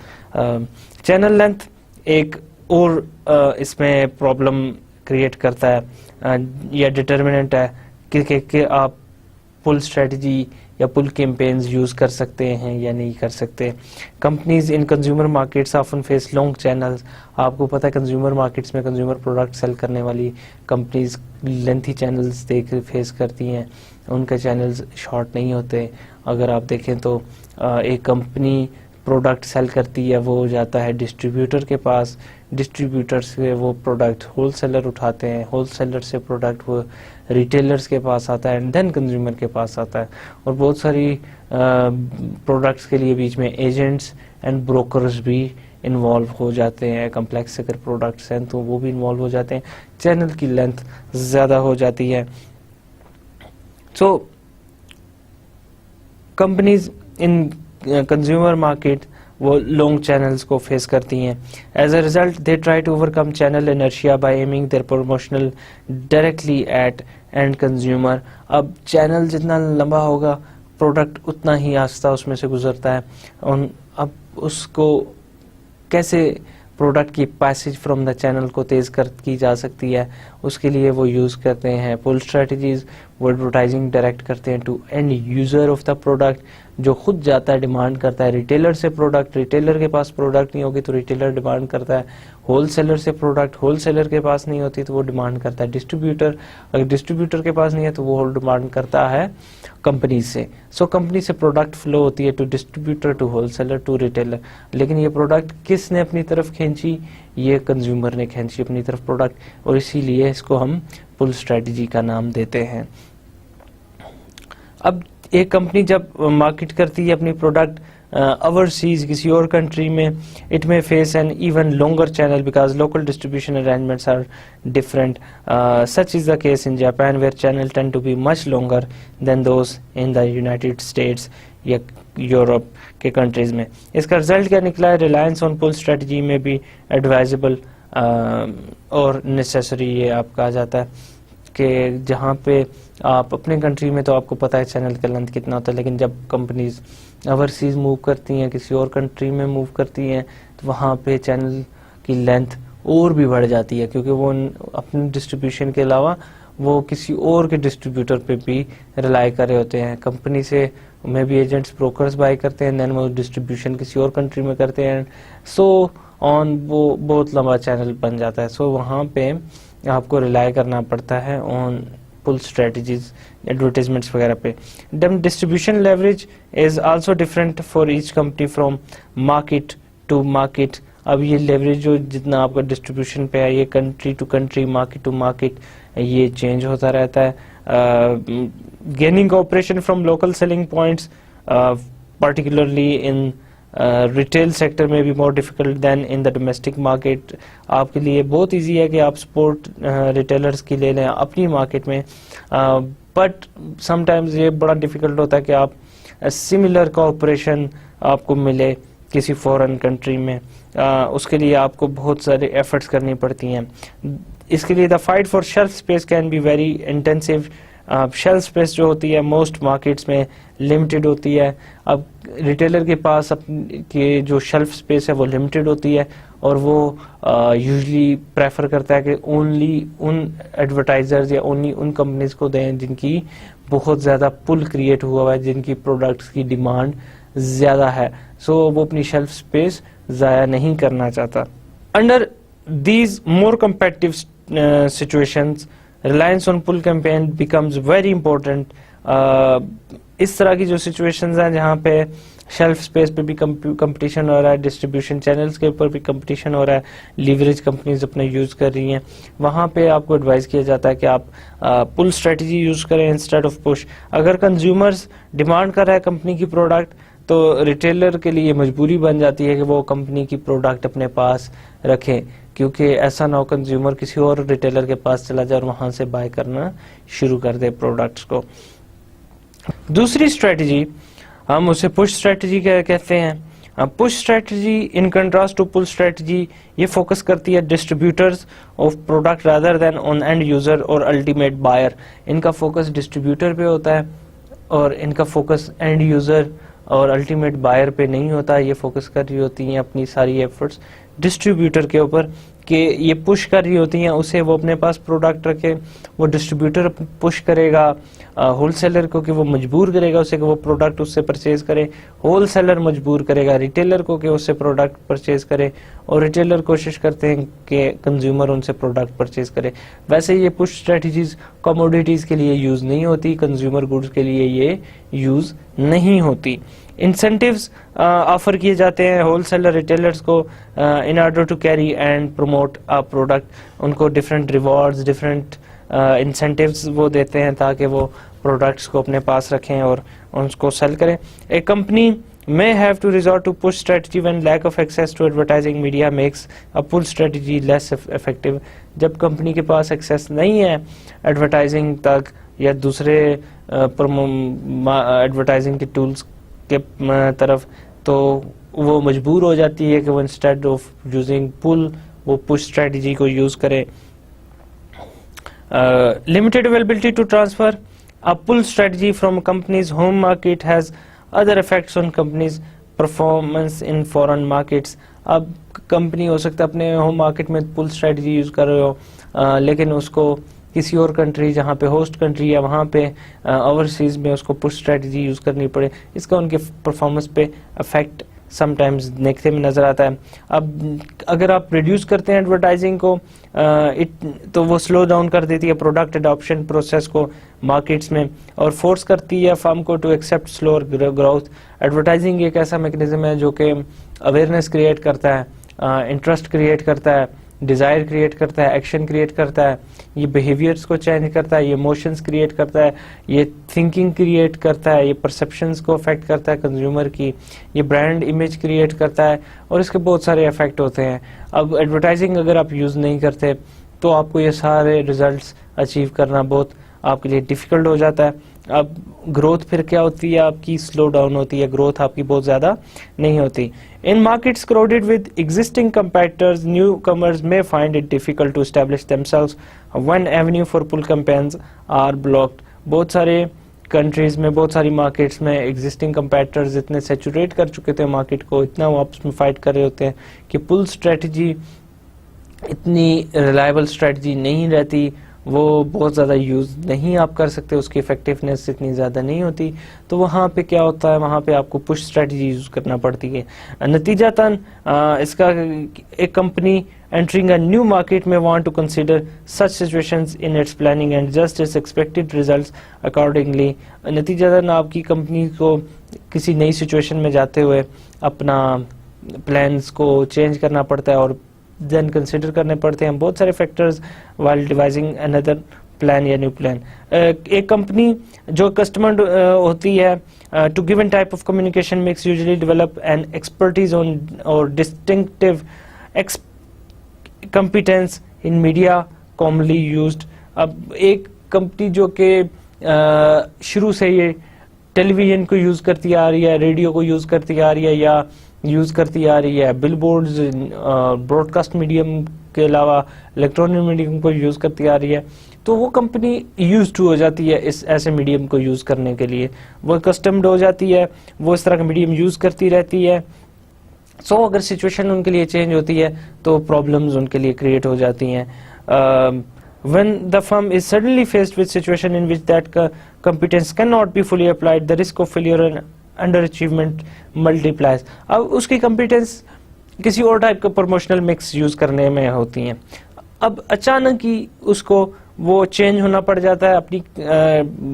Channel length एक और इसमें प्रॉब्लम क्रिएट करता है या डिटर्मिनेंट है कि आप पुल स्ट्रेटजी या पुल कैंपेन्स यूज़ कर सकते हैं या नहीं कर सकते। Companies in consumer markets often face long channels. आपको पता है कंज्यूमर मार्केट्स में कंज्यूमर प्रोडक्ट सेल करने वाली कंपनीज लेंथी चैनल्स फेस करती हैं, उनके चैनल्स शॉर्ट नहीं होते। अगर आप देखें तो एक कंपनी प्रोडक्ट सेल करती है, वो जाता है डिस्ट्रीब्यूटर के पास, डिस्ट्रीब्यूटर से वो प्रोडक्ट होलसेलर उठाते हैं, होलसेलर से प्रोडक्ट वो रिटेलर्स के पास आता है एंड देन कंज्यूमर के पास आता है। और बहुत सारी प्रोडक्ट्स के लिए बीच में एजेंट्स एंड ब्रोकर्स भी इन्वॉल्व हो जाते हैं। कम्प्लेक्स अगर प्रोडक्ट्स हैं तो वो भी इन्वॉल्व हो जाते हैं, चैनल की लेंथ ज़्यादा हो जाती है। So companies in consumer market वो लॉन्ग चैनल्स को फेस करती हैं। As a result they try to overcome channel inertia by aiming their promotional directly at end consumer. अब चैनल जितना लंबा होगा प्रोडक्ट उतना ही आस्ता उसमें से गुजरता है। अब उसको कैसे प्रोडक्ट की पैसेज फ्रॉम द चैनल को तेज़ की जा सकती है, उसके लिए वो यूज़ करते हैं पुल स्ट्रेटजीज। वो एडवर्टाइजिंग डायरेक्ट करते हैं to end user of the product, जो खुद जाता है डिमांड करता है रिटेलर से प्रोडक्ट। रिटेलर के पास प्रोडक्ट नहीं होगी तो रिटेलर डिमांड करता है होलसेलर से प्रोडक्ट, होलसेलर के पास नहीं होती तो वो डिमांड करता है डिस्ट्रीब्यूटर, अगर डिस्ट्रीब्यूटर के पास नहीं है तो वो डिमांड करता है कंपनी से। सो कंपनी से प्रोडक्ट फ्लो होती है to distributor, to wholesaler, to retailer. लेकिन ये प्रोडक्ट किसने अपनी तरफ खींची, ये कंज्यूमर ने खींची अपनी तरफ प्रोडक्ट, और इसीलिए इसको हम पुल स्ट्रेटजी का नाम देते हैं। अब एक कंपनी जब मार्केट करती है अपनी प्रोडक्ट ओवरसीज किसी और कंट्री में, it may face an even longer channel because local distribution arrangements are different. Such is the case in Japan where channel tend to be much longer than those in the United States. या Europe के countries में। इसका result क्या निकला है? Reliance on pull strategy में भी advisable और नेसेसरी ये आप कहा जाता है कि जहाँ पे आप अपने कंट्री में तो आपको पता है चैनल का लेंथ कितना होता है, लेकिन जब कंपनीज ओवरसीज मूव करती हैं, किसी और कंट्री में मूव करती हैं, तो वहाँ पे चैनल की लेंथ और भी बढ़ जाती है, क्योंकि वो अपने डिस्ट्रीब्यूशन के अलावा वो किसी और के डिस्ट्रीब्यूटर पे भी रिलाई कर रहे होते हैं। कंपनी से में भी एजेंट्स ब्रोकर्स बाय करते हैं, देन वो डिस्ट्रीब्यूशन किसी और कंट्री में करते हैं, सो ऑन वो बहुत लंबा चैनल बन जाता है। सो वहाँ पे आपको रिलाई करना पड़ता है ऑन पुल स्ट्रेटजीज, एडवर्टाइजमेंट्स वगैरह पे। Distribution leverage is also different for each company from market to market. अब ये लेवरेज जो जितना आपका डिस्ट्रीब्यूशन पे है, ये country to country, market to market ये चेंज होता रहता है। Gaining operation from local selling points particularly in retail sector में भी more difficult than in the domestic market. आपके लिए बहुत इजी है कि आप स्पोर्ट रिटेलर्स की ले लें अपनी मार्केट में, बट समटाइम्स ये बड़ा डिफिकल्ट होता है कि आप सिमिलर कॉपरेशन आपको मिले किसी फॉरेन कंट्री में। उसके लिए आपको बहुत सारे एफर्ट्स करनी पड़ती हैं। इसके लिए the fight for shelf space can be very intensive. Shelf space जो होती है मोस्ट मार्केट्स में लिमिटेड होती है। अब रिटेलर के पास के जो शेल्फ स्पेस है वो लिमिटेड होती है, और वो यूजुअली प्रेफर करता है कि ओनली उन एडवर्टाइजर्स या ओनली उन कंपनीज को दें जिनकी बहुत ज़्यादा पुल क्रिएट हुआ है, जिनकी प्रोडक्ट्स की डिमांड ज़्यादा है। सो वो अपनी शेल्फ स्पेस ज़ाया नहीं करना चाहता। Under these more competitive situations reliance on pull campaign becomes very important. इस तरह की जो सिचुएशंस हैं जहाँ पे शेल्फ स्पेस पे भी कंपटीशन हो रहा है, डिस्ट्रीब्यूशन चैनल्स के ऊपर भी कंपटीशन हो रहा है, लीवरेज कंपनीज अपने यूज कर रही हैं, वहाँ पे आपको एडवाइस किया जाता है कि आप पुल स्ट्रेटजी यूज करें इंस्टेड ऑफ पुश। अगर कंज्यूमर्स डिमांड कर रहा है कंपनी की प्रोडक्ट, तो रिटेलर के लिए मजबूरी बन जाती है कि वो कंपनी की प्रोडक्ट अपने पास रखें, क्योंकि ऐसा ना हो कंज्यूमर किसी और रिटेलर के पास चला जाए और वहां से बाय करना शुरू कर दे प्रोडक्ट्स को। दूसरी स्ट्रेटजी हम उसे पुश स्ट्रेटजी कहते हैं। Push strategy in contrast to pull strategy ये फोकस करती है distributors of product rather than on end user और अल्टीमेट बायर। इनका फोकस डिस्ट्रीब्यूटर पे होता है और इनका फोकस एंड यूजर और अल्टीमेट बायर पे नहीं होता। ये फोकस कर रही होती हैं अपनी सारी एफर्ट्स डिस्ट्रीब्यूटर के ऊपर कि ये पुश कर रही होती हैं उसे वो अपने पास प्रोडक्ट रखे। वो डिस्ट्रीब्यूटर पुश करेगा होलसेलर को कि वो मजबूर करेगा उसे कि वो प्रोडक्ट उससे परचेज करे, होलसेलर मजबूर करेगा रिटेलर को कि उससे प्रोडक्ट परचेज करे, और रिटेलर कोशिश करते हैं कि कंज्यूमर उनसे प्रोडक्ट परचेज करे। वैसे ये पुश स्ट्रेटजीज कमोडिटीज के लिए यूज नहीं होती, कंज्यूमर गुड्स के लिए ये यूज नहीं होती। इंसेंटिव्स ऑफर किए जाते हैं होलसेलर रिटेलर्स को in order to carry and promote a product. उनको डिफरेंट रिवॉर्ड्स, डिफरेंट इंसेंटिव्स वो देते हैं ताकि वो प्रोडक्ट्स को अपने पास रखें और उनको सेल करें। ए company may have to resort to push strategy when lack of access to advertising media makes a pull strategy less effective। जब कंपनी के पास एक्सेस नहीं है एडवर्टाइजिंग तक या दूसरे एडवर्टाइजिंग के टूल्स के तरफ, तो वो मजबूर हो जाती है कि वो इंस्टेड ऑफ यूजिंग पुल वो पुश स्ट्रेटजी को यूज करे। Limited availability to transfer a pull strategy from companies home market has other effects on companies performance in foreign markets. अब कंपनी हो सकता है अपने होम मार्केट में पुल स्ट्रेटजी यूज कर रहे हो लेकिन उसको किसी और कंट्री जहाँ पे होस्ट कंट्री है वहाँ पे ओवरसीज में उसको पुश स्ट्रेटजी यूज करनी पड़े, इसका उनके परफॉर्मेंस पे इफेक्ट समटाइम्स नेगेटिव में नजर आता है। अब अगर आप रिड्यूस करते हैं एडवर्टाइजिंग को तो वो स्लो डाउन कर देती है प्रोडक्ट अडॉप्शन प्रोसेस को मार्केट्स में और फोर्स करती है फर्म को to accept slower growth. Advertising एक ऐसा मैकेनिज्म है जो कि अवेयरनेस क्रिएट करता है, इंटरेस्ट क्रिएट करता है, डिज़ायर क्रिएट करता है, एक्शन क्रिएट करता है, ये बिहेवियर्स को चेंज करता है, ये इमोशंस क्रिएट करता है, ये थिंकिंग क्रिएट करता है, ये परसेप्शंस को अफेक्ट करता है कंज्यूमर की, ये ब्रांड इमेज क्रिएट करता है और इसके बहुत सारे इफेक्ट होते हैं। अब एडवर्टाइजिंग अगर आप यूज़ नहीं करते तो आपको ये सारे रिजल्ट्स अचीव करना बहुत आपके लिए डिफिकल्ट हो जाता है। अब ग्रोथ फिर क्या होती है, आपकी स्लो डाउन होती है, ग्रोथ आपकी बहुत ज़्यादा नहीं होती। In markets crowded with existing competitors, newcomers may find it difficult to establish themselves when avenue for pull campaigns are blocked. बहुत सारे कंट्रीज में, बहुत सारी मार्केट्स में एग्जिस्टिंग कंपेटिटर्स इतने सैचुरेट कर चुके थे मार्केट को, इतना वो आपस में फाइट कर रहे होते हैं कि पुल स्ट्रेटजी इतनी रिलायबल स्ट्रेटजी नहीं रहती, वो बहुत ज़्यादा यूज़ नहीं आप कर सकते, उसकी इफेक्टिवनेस इतनी ज़्यादा नहीं होती। तो वहाँ पे क्या होता है, वहाँ पे आपको पुश स्ट्रेटजी यूज़ करना पड़ती है। नतीजतन इसका एक company entering a new market may want to consider such situations in its planning and adjust its expected results accordingly। नतीजतन आपकी कंपनी को किसी नई सिचुएशन में जाते हुए अपना प्लान्स को चेंज करना पड़ता है और देन कंसिडर करने पड़ते हैं बहुत सारे factors while devising another plan या न्यू प्लान। एक कंपनी जो कस्टमर होती है to given type of communication mix usually develop an expertise on और distinctive competence in media commonly used। अब एक कंपनी जो कि शुरू से ये टेलीविजन को यूज करती आ रही है, रेडियो को यूज करती आ रही है या यूज करती आ रही है, बिलबोर्ड्स ब्रॉडकास्ट मीडियम के अलावा इलेक्ट्रॉनिक मीडियम को यूज करती आ रही है, तो वो कंपनी यूज टू हो जाती है इस ऐसे मीडियम को यूज करने के लिए, वो कस्टम्ड हो जाती है, वो इस तरह का मीडियम यूज करती रहती है। सो अगर सिचुएशन उनके लिए चेंज होती है तो प्रॉब्लम्स उनके लिए क्रिएट हो जाती हैं। When the firm is suddenly faced with situation in which that competence cannot be fully applied, the risk of failure and underachievement multiplies। अब उसकी competence किसी और टाइप का प्रमोशनल मिक्स यूज करने में होती हैं, अब अचानक ही उसको वो चेंज होना पड़ जाता है अपनी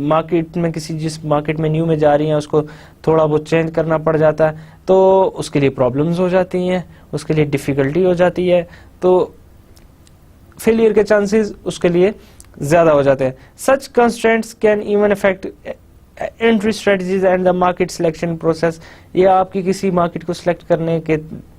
मार्केट में, किसी जिस मार्केट में न्यू में जा रही है उसको थोड़ा बहुत चेंज करना पड़ जाता है, तो उसके लिए प्रॉब्लम्स हो जाती हैं, उसके लिए डिफिकल्टी हो जाती है, तो फेलियर के चांसेस उसके लिए ज्यादा हो जाते हैं। Such constraints can even affect entry strategies and the market selection process. ये आपकी किसी मार्केट को सिलेक्ट करने के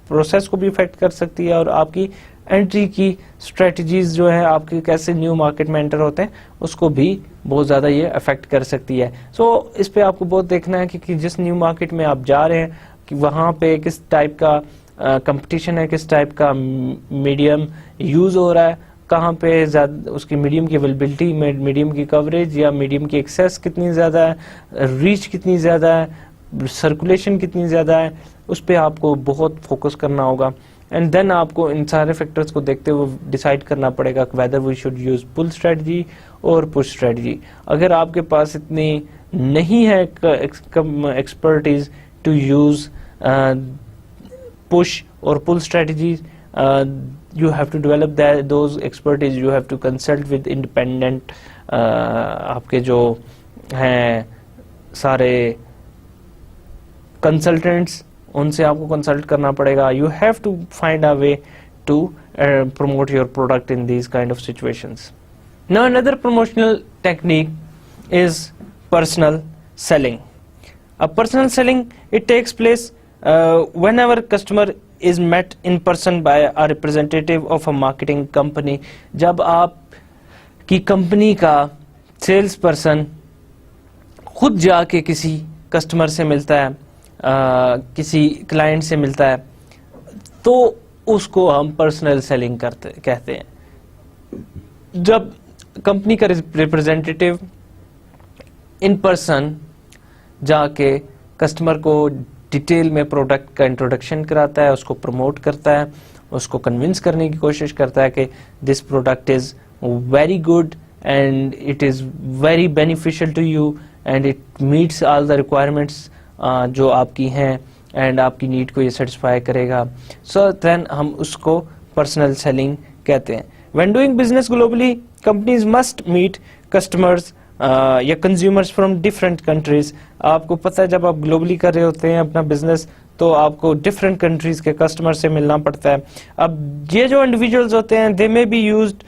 प्रोसेस को भी इफेक्ट कर सकती है और आपकी एंट्री की स्ट्रेटजीज जो है, आपके कैसे न्यू मार्केट में एंटर होते हैं, उसको भी बहुत ज़्यादा ये अफेक्ट कर सकती है। सो इस पे आपको बहुत देखना है कि जिस न्यू मार्केट में आप जा रहे हैं कि वहाँ पे किस टाइप का कंपटीशन है, किस टाइप का मीडियम यूज़ हो रहा है, कहाँ पे ज़्यादा उसकी मीडियम की अवेलेबिलिटी, मीडियम की कवरेज या मीडियम की एक्सेस कितनी ज़्यादा है, रीच कितनी ज़्यादा है, सर्कुलेशन कितनी ज़्यादा है, उस पर आपको बहुत फोकस करना होगा। एंड देन आपको इन सारे फैक्टर्स को देखते हुए डिसाइड करना पड़ेगा whether we should use pull strategy और पुश स्ट्रेटजी। अगर आपके पास इतनी नहीं है एक्सपर्टीज टू यूज पुश और पुल strategies, you have to develop those expertise, you have to consult with independent आपके जो हैं सारे consultants, उनसे आपको कंसल्ट करना पड़ेगा। You have to find a way to promote your product in these kind of situations. Now another promotional technique is personal selling. Personal selling, it takes place whenever customer is met in person by a representative of a marketing company। जब आप की company का sales person खुद जाके किसी customer से मिलता है, किसी क्लाइंट से मिलता है, तो उसको हम पर्सनल सेलिंग कहते हैं। जब कंपनी का रिप्रेजेंटेटिव इन पर्सन जाके कस्टमर को डिटेल में प्रोडक्ट का इंट्रोडक्शन कराता है, उसको प्रमोट करता है, उसको कन्विंस करने की कोशिश करता है कि this product is very good and it is very beneficial to you and it meets all the requirements जो आपकी हैं एंड आपकी नीड को ये सेटिस्फाई करेगा। सो देन हम उसको पर्सनल सेलिंग कहते हैं। When doing business globally, companies must meet customers या कंज्यूमर्स फ्रॉम डिफरेंट कंट्रीज। आपको पता है जब आप ग्लोबली कर रहे होते हैं अपना बिजनेस, तो आपको डिफरेंट कंट्रीज के कस्टमर से मिलना पड़ता है। अब ये जो इंडिविजुअल्स होते हैं, they may be used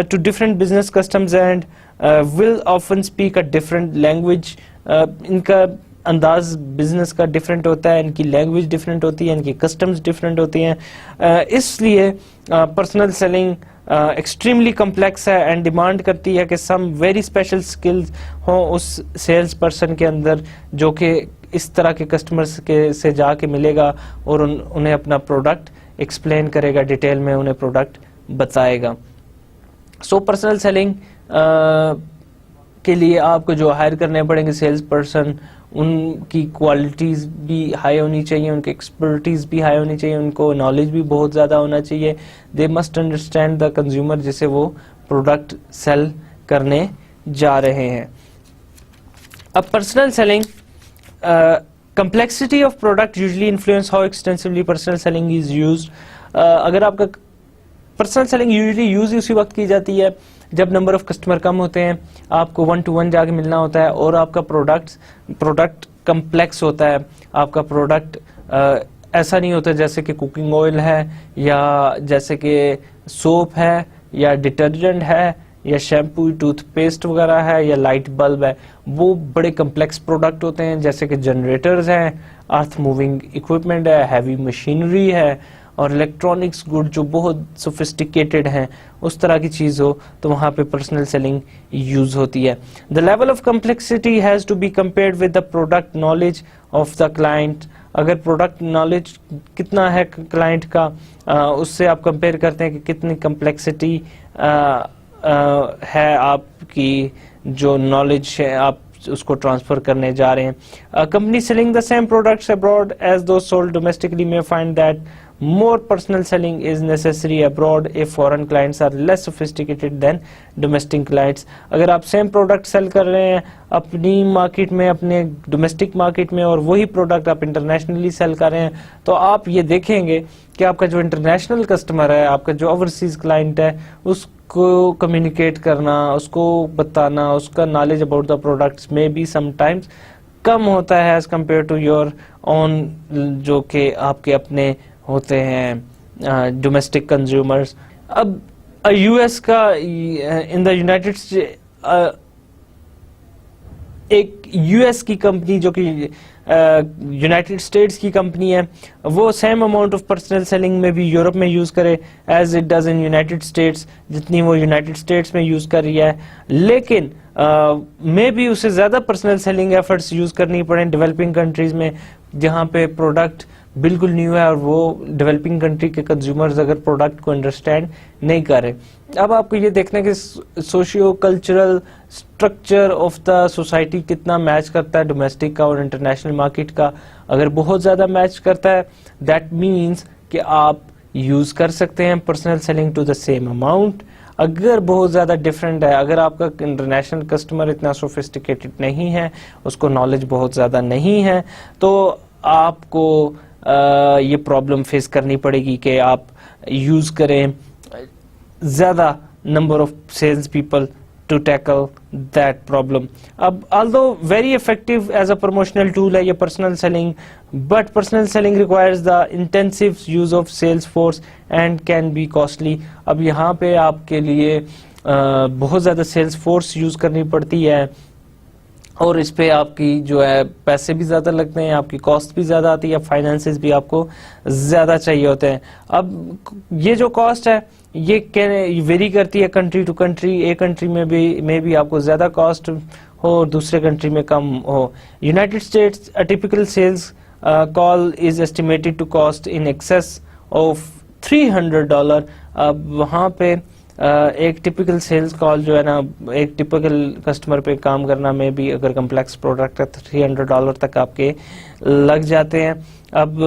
to different business customs and will often speak a different language. इनका अंदाज बिजनेस का डिफरेंट होता है, इनकी लैंग्वेज डिफरेंट होती है, इनकी कस्टम्स डिफरेंट होती हैं। इसलिए पर्सनल सेलिंग एक्सट्रीमली कम्प्लेक्स है एंड डिमांड करती है कि सम वेरी स्पेशल स्किल्स हों उस सेल्स पर्सन के अंदर, जो कि इस तरह के कस्टमर्स के से जाके मिलेगा और उन्हें अपना प्रोडक्ट एक्सप्लेन करेगा, डिटेल में उन्हें प्रोडक्ट बताएगा। सो पर्सनल सेलिंग के लिए आपको जो हायर करने पड़ेंगे सेल्स पर्सन, उनकी क्वालिटीज़ भी हाई होनी चाहिए, उनकी एक्सपर्टीज़ भी हाई होनी चाहिए, उनको नॉलेज भी बहुत ज़्यादा होना चाहिए। They must understand the consumer जिसे वो प्रोडक्ट सेल करने जा रहे हैं। अब personal selling, complexity of product usually influence how extensively personal selling is used। अगर आपका पर्सनल सेलिंग यूजली यूज उसी वक्त की जाती है जब नंबर ऑफ कस्टमर कम होते हैं, आपको 1 to 1 जाके मिलना होता है और आपका प्रोडक्ट कम्प्लेक्स होता है। आपका प्रोडक्ट ऐसा नहीं होता जैसे कि कुकिंग ऑयल है या जैसे कि सोप है या डिटर्जेंट है या शैम्पू, टूथपेस्ट वगैरह है या लाइट बल्ब है। वो बड़े कम्प्लेक्स प्रोडक्ट होते हैं जैसे कि जनरेटर्स हैं, अर्थ मूविंग इक्विपमेंट है, हैवी मशीनरी है और इलेक्ट्रॉनिक्स गुड जो बहुत सोफिस्टिकेटेड हैं। उस तरह की चीज़ हो तो वहाँ पे पर्सनल सेलिंग यूज होती है। The level of complexity has to be compared with the product knowledge of the client. अगर प्रोडक्ट नॉलेज कितना है क्लाइंट का, उससे आप कंपेयर करते हैं कि कितनी कम्प्लेक्सिटी है आपकी जो नॉलेज है आप उसको ट्रांसफर करने जा रहे हैं। Company selling the same products abroad as those sold domestically may find that more personal selling is necessary abroad if foreign clients are less sophisticated than domestic clients। अगर आप सेम प्रोडक्ट सेल कर रहे हैं अपनी market में, अपने domestic market में, और वही प्रोडक्ट आप इंटरनेशनली सेल कर रहे हैं, तो आप ये देखेंगे कि आपका जो इंटरनेशनल कस्टमर है, आपका जो ओवरसीज क्लाइंट है, उसको कम्युनिकेट करना, उसको बताना, उसका नॉलेज अबाउट द प्रोडक्ट्स में भी समटाइम्स कम होता है as compare to your own, जो कि आपके अपने होते हैं डोमेस्टिक कंज्यूमर्स। अब यूएस का इन द यूनाइटेड एक यूएस की कंपनी जो कि यूनाइटेड स्टेट्स की कंपनी है, वो same amount of personal selling में भी यूरोप में यूज करे as it does in United States, जितनी वो यूनाइटेड स्टेट्स में यूज कर रही है। लेकिन मे भी उससे ज्यादा पर्सनल सेलिंग एफर्ट्स यूज करनी पड़े डेवलपिंग कंट्रीज में, जहां पे प्रोडक्ट बिल्कुल न्यू है और वो डेवलपिंग कंट्री के कंज्यूमर्स अगर प्रोडक्ट को अंडरस्टैंड नहीं कर रहे। अब आपको ये देखना है कि socio cultural structure of the society कितना मैच करता है डोमेस्टिक का और इंटरनेशनल मार्केट का। अगर बहुत ज्यादा मैच करता है दैट मीन्स कि आप यूज कर सकते हैं personal selling to the same amount. अगर बहुत ज़्यादा डिफरेंट है, अगर आपका इंटरनेशनल कस्टमर इतना सोफिस्टिकेटेड नहीं है, उसको नॉलेज बहुत ज़्यादा नहीं है, तो आपको ये प्रॉब्लम फेस करनी पड़ेगी कि आप यूज़ करें ज़्यादा number of sales people to tackle that problem। अब although very effective as a promotional tool है ये personal selling, but personal selling requires the intensive use of sales force and can be costly। अब यहाँ पे आपके लिए बहुत ज़्यादा sales force यूज करनी पड़ती है और इस पे आपकी जो है पैसे भी ज़्यादा लगते हैं, आपकी कॉस्ट भी ज़्यादा आती है, फाइनेंसेस भी आपको ज़्यादा चाहिए होते हैं। अब ये जो कॉस्ट है ये वेरी करती है कंट्री टू कंट्री। एक कंट्री में भी आपको ज़्यादा कॉस्ट हो, दूसरे कंट्री में कम हो। United States a typical sales call is estimated to cost in excess of $300। अब वहाँ पे एक टिपिकल सेल्स कॉल जो है ना, एक टिपिकल कस्टमर पे काम करना में भी अगर कम्प्लेक्स प्रोडक्ट है तो $300 तक आपके लग जाते हैं। अब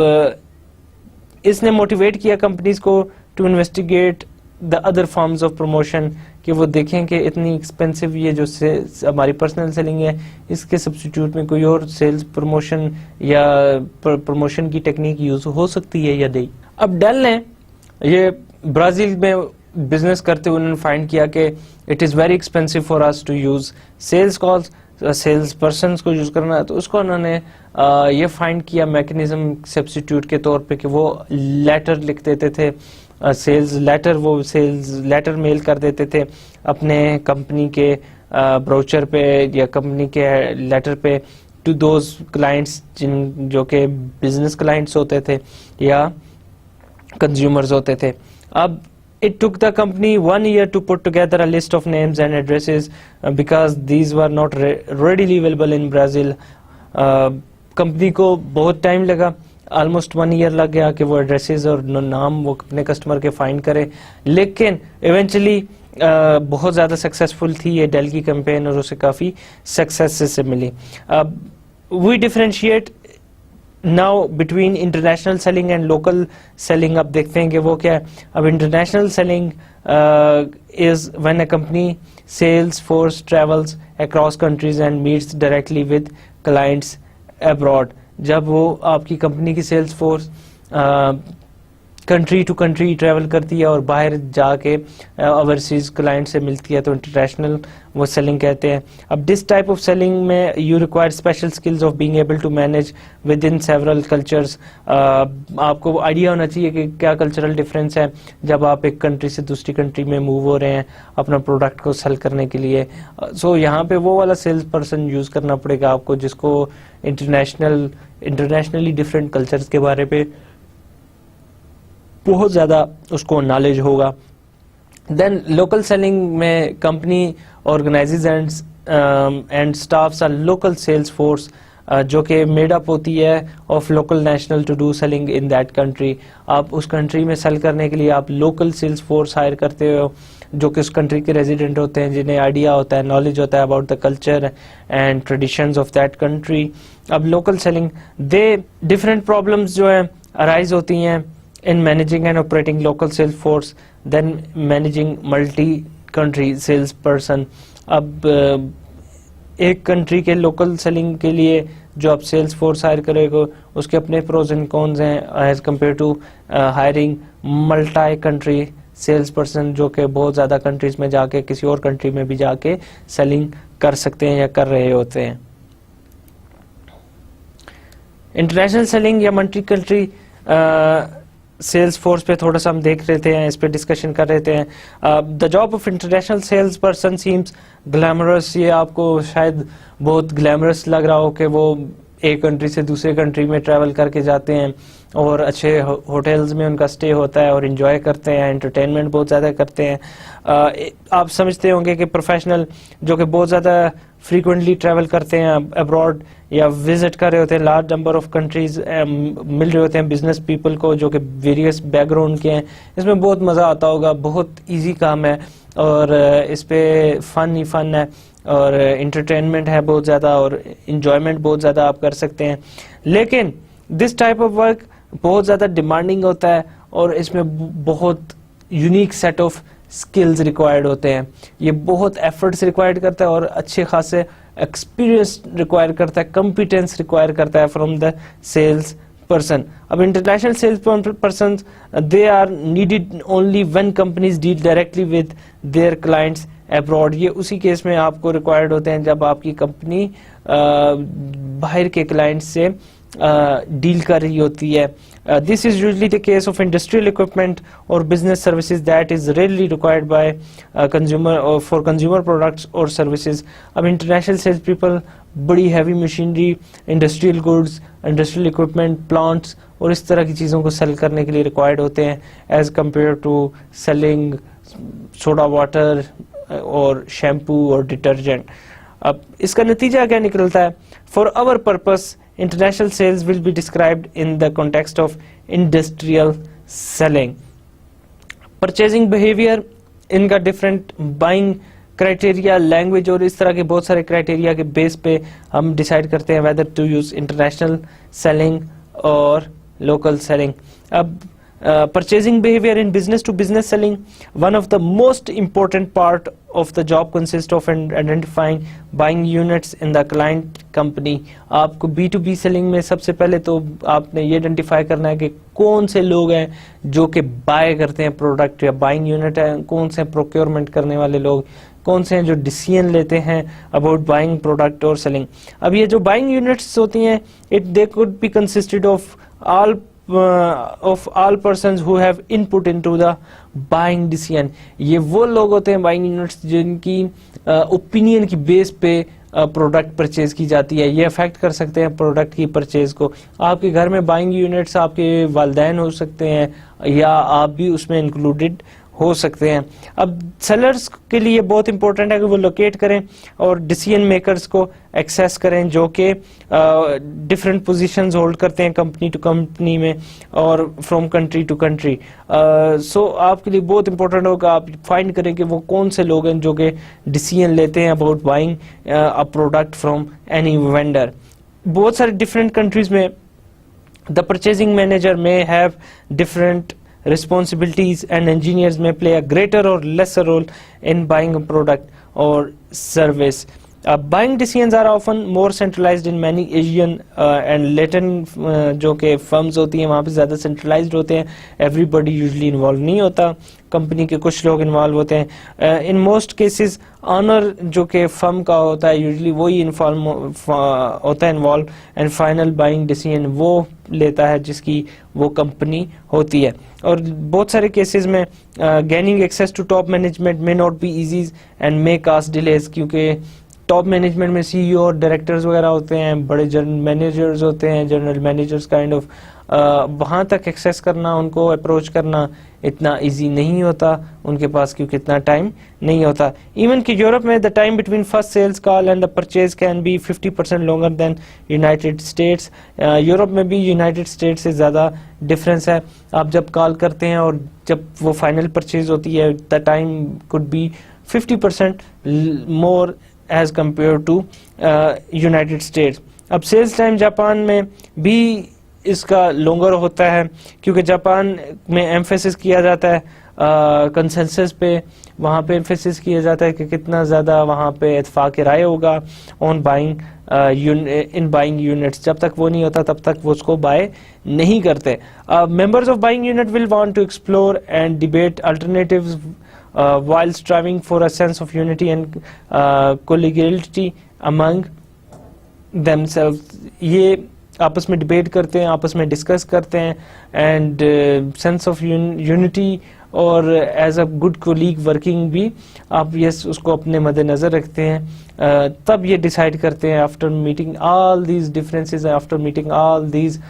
इसने मोटिवेट किया कंपनीज को to investigate the other forms of promotion, कि वो देखें कि इतनी एक्सपेंसिव ये जो हमारी पर्सनल सेलिंग है, इसके सब्स्टिट्यूट में कोई और सेल्स प्रमोशन या प्रमोशन की टेक्निक यूज हो सकती है या नहीं। अब डेल ने ये ब्राजील में बिजनेस करते हुए उन्होंने फाइंड किया कि it is very expensive for us to use sales calls, sales person को यूज करना है, तो उसको उन्होंने ये फाइंड किया मैकेनिज्म सब्स्टिट्यूट के तौर पे कि वो लेटर लिख देते थे, सेल्स लेटर, वो सेल्स लेटर मेल कर देते थे अपने कंपनी के ब्रोचर पे या कंपनी के लेटर पे टू दोज क्लाइंट्स जो कि बिजनेस क्लाइंट्स होते थे या कंज्यूमर्स होते थे। अब It took the company 1 year to put together a list of names and addresses because these were not readily available in Brazil. Company को बहुत टाइम लगा, ऑलमोस्ट 1 year लग गया कि वो एड्रेसेस और नाम वो अपने कस्टमर के फाइंड करे, लेकिन इवेंचुअली बहुत ज़्यादा सक्सेसफुल थी ये डेल की कैंपेन और उसे काफ़ी सक्सेस से मिली. We differentiate now between international selling and local selling. अब देखते हैं कि वो क्या है. अब international selling is when a company sales force travels across countries and meets directly with clients abroad. जब वो आपकी कंपनी की sales force country to country travel करती है और बाहर जाके ओवरसीज क्लाइंट से मिलती है तो इंटरनेशनल वो सेलिंग कहते हैं. अब दिस टाइप ऑफ सेलिंग में you require special skills of being able to manage within several cultures. आपको आइडिया होना चाहिए कि क्या कल्चरल डिफरेंस है जब आप एक कंट्री से दूसरी कंट्री में मूव हो रहे हैं अपना प्रोडक्ट को सेल करने के लिए. सो यहाँ पे वो वाला सेल्स पर्सन यूज करना पड़ेगा आपको जिसको इंटरनेशनली डिफरेंट कल्चर्स के बारे में बहुत ज़्यादा उसको नॉलेज होगा. देन लोकल सेलिंग में company organizes and staffs are local sales force जो कि मेड अप होती है of local national to do selling in that country. आप उस कंट्री में सेल करने के लिए आप लोकल सेल्स फोर्स हायर करते हो जो कि उस कंट्री के रेजिडेंट होते हैं, जिन्हें आइडिया होता है, नॉलेज होता है about the culture and traditions of that country. अब local selling they different problems जो है अराइज होती हैं in managing and operating local sales force then managing multi-country sales person. अब एक कंट्री के लोकल सेलिंग के लिए जो आप सेल्स फोर्स हायर करेगा उसके अपने प्रोज एंड कॉन्स हैं as compare to hiring multi country sales person जो कि बहुत ज़्यादा कंट्रीज में जाके किसी और कंट्री में भी जाके सेलिंग कर सकते हैं या कर रहे होते हैं. इंटरनेशनल सेलिंग या मल्टी कंट्री सेल्स फोर्स पे थोड़ा सा हम देख रहे थे, इस पे डिस्कशन कर रहे थे. The job of international sales person seems glamorous. ये आपको शायद बहुत ग्लैमरस लग रहा हो कि वो एक कंट्री से दूसरे कंट्री में ट्रैवल करके जाते हैं और अच्छे होटल्स में उनका स्टे होता है और इन्जॉय करते हैं, एंटरटेनमेंट बहुत ज़्यादा करते हैं. आप समझते होंगे कि प्रोफेशनल जो कि बहुत ज़्यादा फ्रीक्वेंटली ट्रैवल करते हैं अब्रॉड या विजिट कर रहे होते हैं लार्ज नंबर ऑफ कंट्रीज, मिल रहे होते हैं बिजनेस पीपल को जो कि वेरियस बैकग्राउंड के हैं. इसमें बहुत मज़ा आता होगा, बहुत इजी काम है और इस पे फन ही फन है और इंटरटेनमेंट है बहुत ज़्यादा और इन्जॉयमेंट बहुत ज़्यादा आप कर सकते हैं. लेकिन दिस टाइप ऑफ वर्क बहुत ज़्यादा डिमांडिंग होता है और इसमें बहुत unique set of skills required होते हैं. ये बहुत एफर्ट्स रिक्वायर्ड करता है और अच्छे खासे एक्सपीरियंस रिक्वायर करता है, कॉम्पिटेंस रिक्वायर करता है फ्रॉम द सेल्स person. अब international sales person they are needed only when companies deal directly with their clients abroad. ये उसी केस में आपको रिक्वायर्ड होते हैं जब आपकी कंपनी बाहर के क्लाइंट्स से डील कर रही होती है. This is usually the case of industrial equipment or business services that is rarely required by consumer or for consumer products or services. अब international sales people बड़ी heavy machinery, industrial goods, industrial equipment, plants और इस तरह की चीज़ों को sell करने के लिए required होते हैं as compared to selling soda water और shampoo और detergent. अब इसका नतीजा क्या निकलता है? For our purpose, international sales will be described in the context of industrial selling. Purchasing behavior, इनका different buying criteria, language और इस तरह के बहुत सारे criteria के base पे हम decide करते हैं whether to use international selling और local selling. अब purchasing behavior in business to business selling, one of the most important part of the job consists of identifying buying units in the client company. आपको B2B selling में सबसे पहले तो आपने ये identify करना है कि कौन से लोग हैं जो कि buy करते हैं product या buying unit है, कौन से procurement करने वाले लोग, कौन से हैं जो डिसीजन लेते हैं अबाउट बाइंग प्रोडक्ट और सेलिंग. अब ये जो बाइंग यूनिट्स होती हैं they could be consisted of all persons who have input into the buying decision. ये वो लोग होते हैं बाइंग यूनिट्स जिनकी ओपिनियन की बेस पे प्रोडक्ट परचेज की जाती है. ये अफेक्ट कर सकते हैं प्रोडक्ट की परचेज को. आपके घर में बाइंग यूनिट्स आपके वालिदैन हो सकते हैं या आप भी उसमें इंक्लूडेड हो सकते हैं। अब सेलर्स के लिए बहुत इंपॉर्टेंट है कि वो लोकेट करें और डिसीजन मेकर्स को एक्सेस करें जो कि डिफरेंट पोजीशंस होल्ड करते हैं कंपनी टू कंपनी में और फ्रॉम कंट्री टू कंट्री। सो आपके लिए बहुत इंपॉर्टेंट होगा आप फाइंड करें कि वो कौन से लोग हैं जो कि डिसीजन लेते हैं about buying a product from any vendor. बहुत सारे डिफरेंट कंट्रीज में द परचेजिंग मैनेजर में have different responsibilities and engineers may play a greater or lesser role in buying a product or service. Buying decisions are often more centralized in many Asian and Latin जो के firms होती हैं वहाँ पे ज़्यादा centralized होते हैं, everybody usually involved नहीं होता, कंपनी के कुछ लोग इन्वॉल्व होते हैं। इन मोस्ट केसेस ऑनर जो कि फर्म का होता है यूजुअली वही होता है involve and final buying decision वो लेता है जिसकी वो कंपनी होती है। और बहुत सारे केसेस में gaining access to top management may not be easy and may cost delays, क्योंकि टॉप मैनेजमेंट में सीईओ और डायरेक्टर्स वगैरह होते हैं, बड़े जनरल मैनेजर्स होते हैं, जनरल मैनेजर्स काइंड ऑफ, वहाँ तक एक्सेस करना उनको अप्रोच करना इतना इजी नहीं होता उनके पास क्योंकि इतना टाइम नहीं होता। इवन कि यूरोप में the time between first sales call and the purchase can be 50% longer than United States. Europe में भी यूनाइटेड स्टेट्स से ज़्यादा डिफरेंस है। आप जब कॉल करते हैं और जब वो फाइनल परचेज होती है the time could be 50% more as compare to United States. अब सेल्स टाइम जापान में भी इसका लॉन्गर होता है क्योंकि जापान में एम्फेसिस किया जाता है कंसेंसस पे, वहाँ पे एम्फेसिस किया जाता है कि कितना ज़्यादा वहाँ पे इत्फाक राय होगा on buying in buying units. जब तक वो नहीं होता तब तक वो उसको बाय नहीं करते। Members of buying unit will want to explore and debate alternatives while striving for a sense of unity and collegiality among themselves। ये आपस में डिबेट करते हैं, आपस में डिस्कस करते हैं एंड सेंस ऑफ यूनिटी और as a good colleague working भी आप यस उसको अपने मद्देनज़र रखते हैं। तब ये डिसाइड करते हैं after meeting all these differences, after meeting all these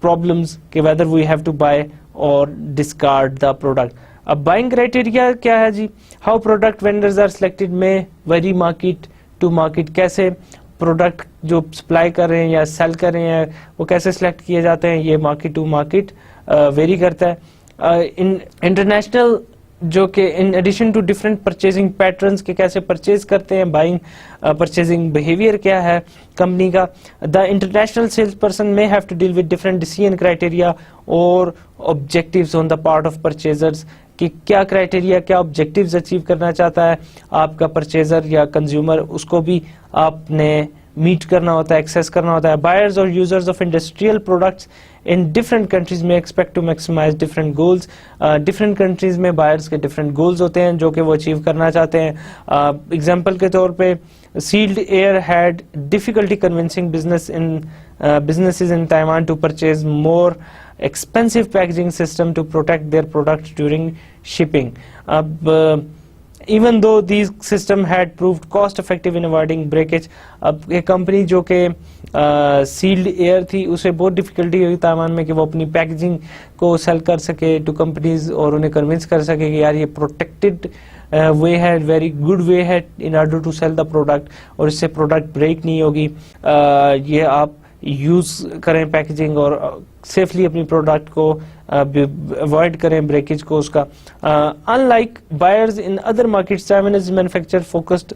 problems कि whether we have to buy और डिस्कार्ड द प्रोडक्ट। अब बाइंग क्राइटेरिया क्या है जी? How product vendors are selected में वेरी मार्केट टू मार्केट। कैसे प्रोडक्ट जो सप्लाई कर रहे हैं या सेल कर रहे हैं वो कैसे सिलेक्ट किए जाते हैं, ये मार्केट टू मार्केट वेरी करता है। इन इंटरनेशनल जो कि in addition to different purchasing patterns के कैसे परचेज करते हैं, बाइंग परचेजिंग बिहेवियर क्या है कंपनी का। The international sales person may have to deal with different decision criteria और objectives on the part of purchasers कि क्या क्राइटेरिया क्या ऑब्जेक्टिव्स अचीव करना चाहता है आपका परचेजर या कंज्यूमर, उसको भी आपने मीट करना होता है, एक्सेस करना होता है। बायर्स और users of industrial products in different countries में expect to maximise different goals. Different countries में बायर्स के डिफरेंट गोल्स होते हैं जो कि वो अचीव करना चाहते हैं। एग्जांपल के तौर पे Sealed Air had difficulty convincing businesses in Taiwan to purchase more expensive packaging system to protect their products during shipping. Even though these system had proved cost effective in avoiding breakage, अब एक company जो कि sealed air थी उसे बहुत difficulty हुई Taiwan में कि वो अपनी पैकेजिंग को सेल कर सके टू कंपनीज और उन्हें कन्विंस कर सके कि यार ये प्रोटेक्टेड वे है, वेरी गुड वे है in order to sell the product और इससे प्रोडक्ट ब्रेक नहीं होगी। ये आप यूज करें पैकेजिंग और सेफली अपनी प्रोडक्ट को अवॉइड करें ब्रेकेज को उसका। Unlike buyers in other markets, Chinese manufacture focused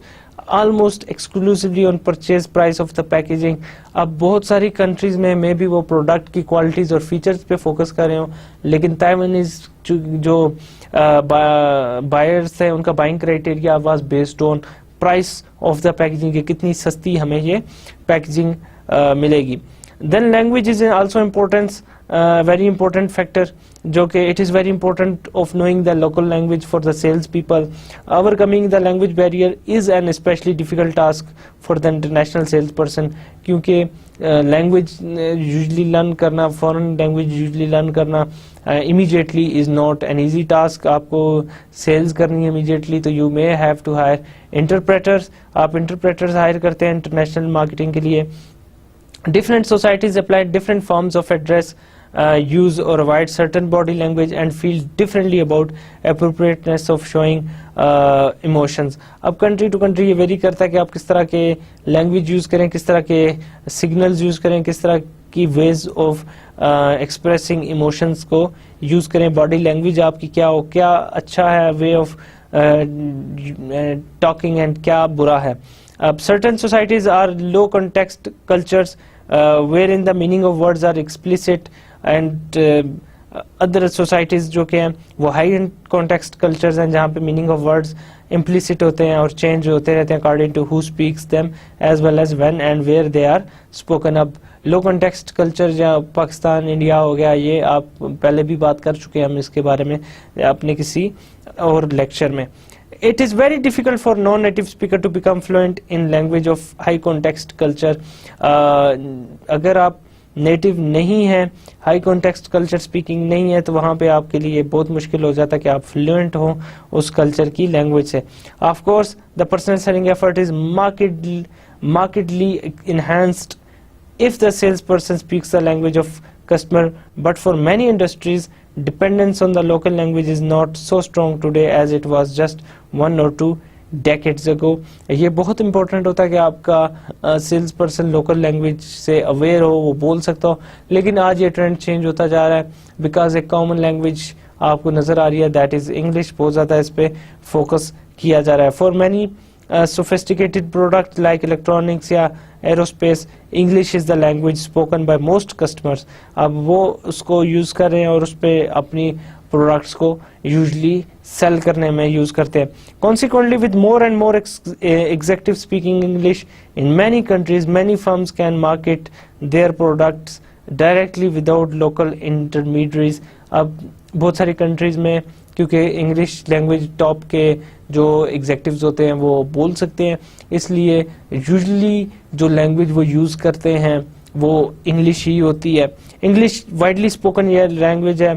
almost exclusively on purchase price of the packaging. अब बहुत सारी कंट्रीज में मे बी वो प्रोडक्ट की क्वालिटीज और फीचर्स पे फोकस कर रहे हो, लेकिन ताइवानीज जो बायर्स थे उनका buying criteria was based on price of the packaging, कितनी सस्ती हमें ये पैकेजिंग मिलेगी। Then language is also important, very important factor, जो कि it is very important of knowing the local language for the sales people. Overcoming the language barrier is an especially difficult task for the international salesperson, क्योंकि language usually learn करना, foreign language usually learn करना immediately is not an easy task. आपको sales करनी है immediately तो you may have to hire interpreters. आप interpreters hire करते हैं international marketing के लिए। Different societies apply different forms of address use or avoid certain body language and feel differently about appropriateness of showing emotions. अब country to country ये very करता है कि आप किस तरह के language use करें, किस तरह के signals use करें, किस तरह की ways of expressing emotions को use करें. Body language आपकी क्या हो, क्या अच्छा है way of talking and क्या बुरा है. Certain societies are low context cultures wherein the meaning of words are explicit and other societies जो कि हैं वो high context cultures हैं जहाँ पे meaning of words implicit होते हैं और change होते रहते हैं according to who speaks them as well as when and where they are spoken. अब low context culture या पाकिस्तान इंडिया हो गया, ये आप पहले भी बात कर चुके हैं हम इसके बारे में अपने किसी और लेक्चर में. It is very difficult for non-native speaker to become fluent in language of high context culture. अगर आप नेटिव नहीं है, हाई कॉन्टेक्स्ट कल्चर स्पीकिंग नहीं है, तो वहाँ पे आपके लिए बहुत मुश्किल हो जाता है कि आप फ्लुएंट हो उस कल्चर की लैंग्वेज से. Of course the personal selling effort is markedly enhanced if the salesperson speaks the language of customer, but for many industries dependence on the local language is not so strong today as it was just 1 or 2 decades ago. ये बहुत important होता है कि आपका sales person local language से aware हो, वो बोल सकता हो, लेकिन आज ये ट्रेंड चेंज होता जा रहा है बिकॉज एक कॉमन लैंग्वेज आपको नजर आ रही है, दैट इज इंग्लिश. बहुत ज़्यादा इस पे फोकस किया जा रहा है. For many sophisticated product like electronics या aerospace, English is the language spoken by most customers. अब वो उसको यूज कर रहे हैं और उस पे अपनी प्रोडक्ट्स को यूजली सेल करने में यूज करते हैं. Consequently, with more and more executive speaking English in many countries, many firms can market their products directly without local intermediaries. अब बहुत सारी कंट्रीज में क्योंकि इंग्लिश लैंग्वेज टॉप के जो एग्जेक्टिव्स होते हैं वो बोल सकते हैं, इसलिए यूजुअली जो लैंग्वेज वो यूज़ करते हैं वो इंग्लिश ही होती है. इंग्लिश वाइडली स्पोकन ये लैंग्वेज है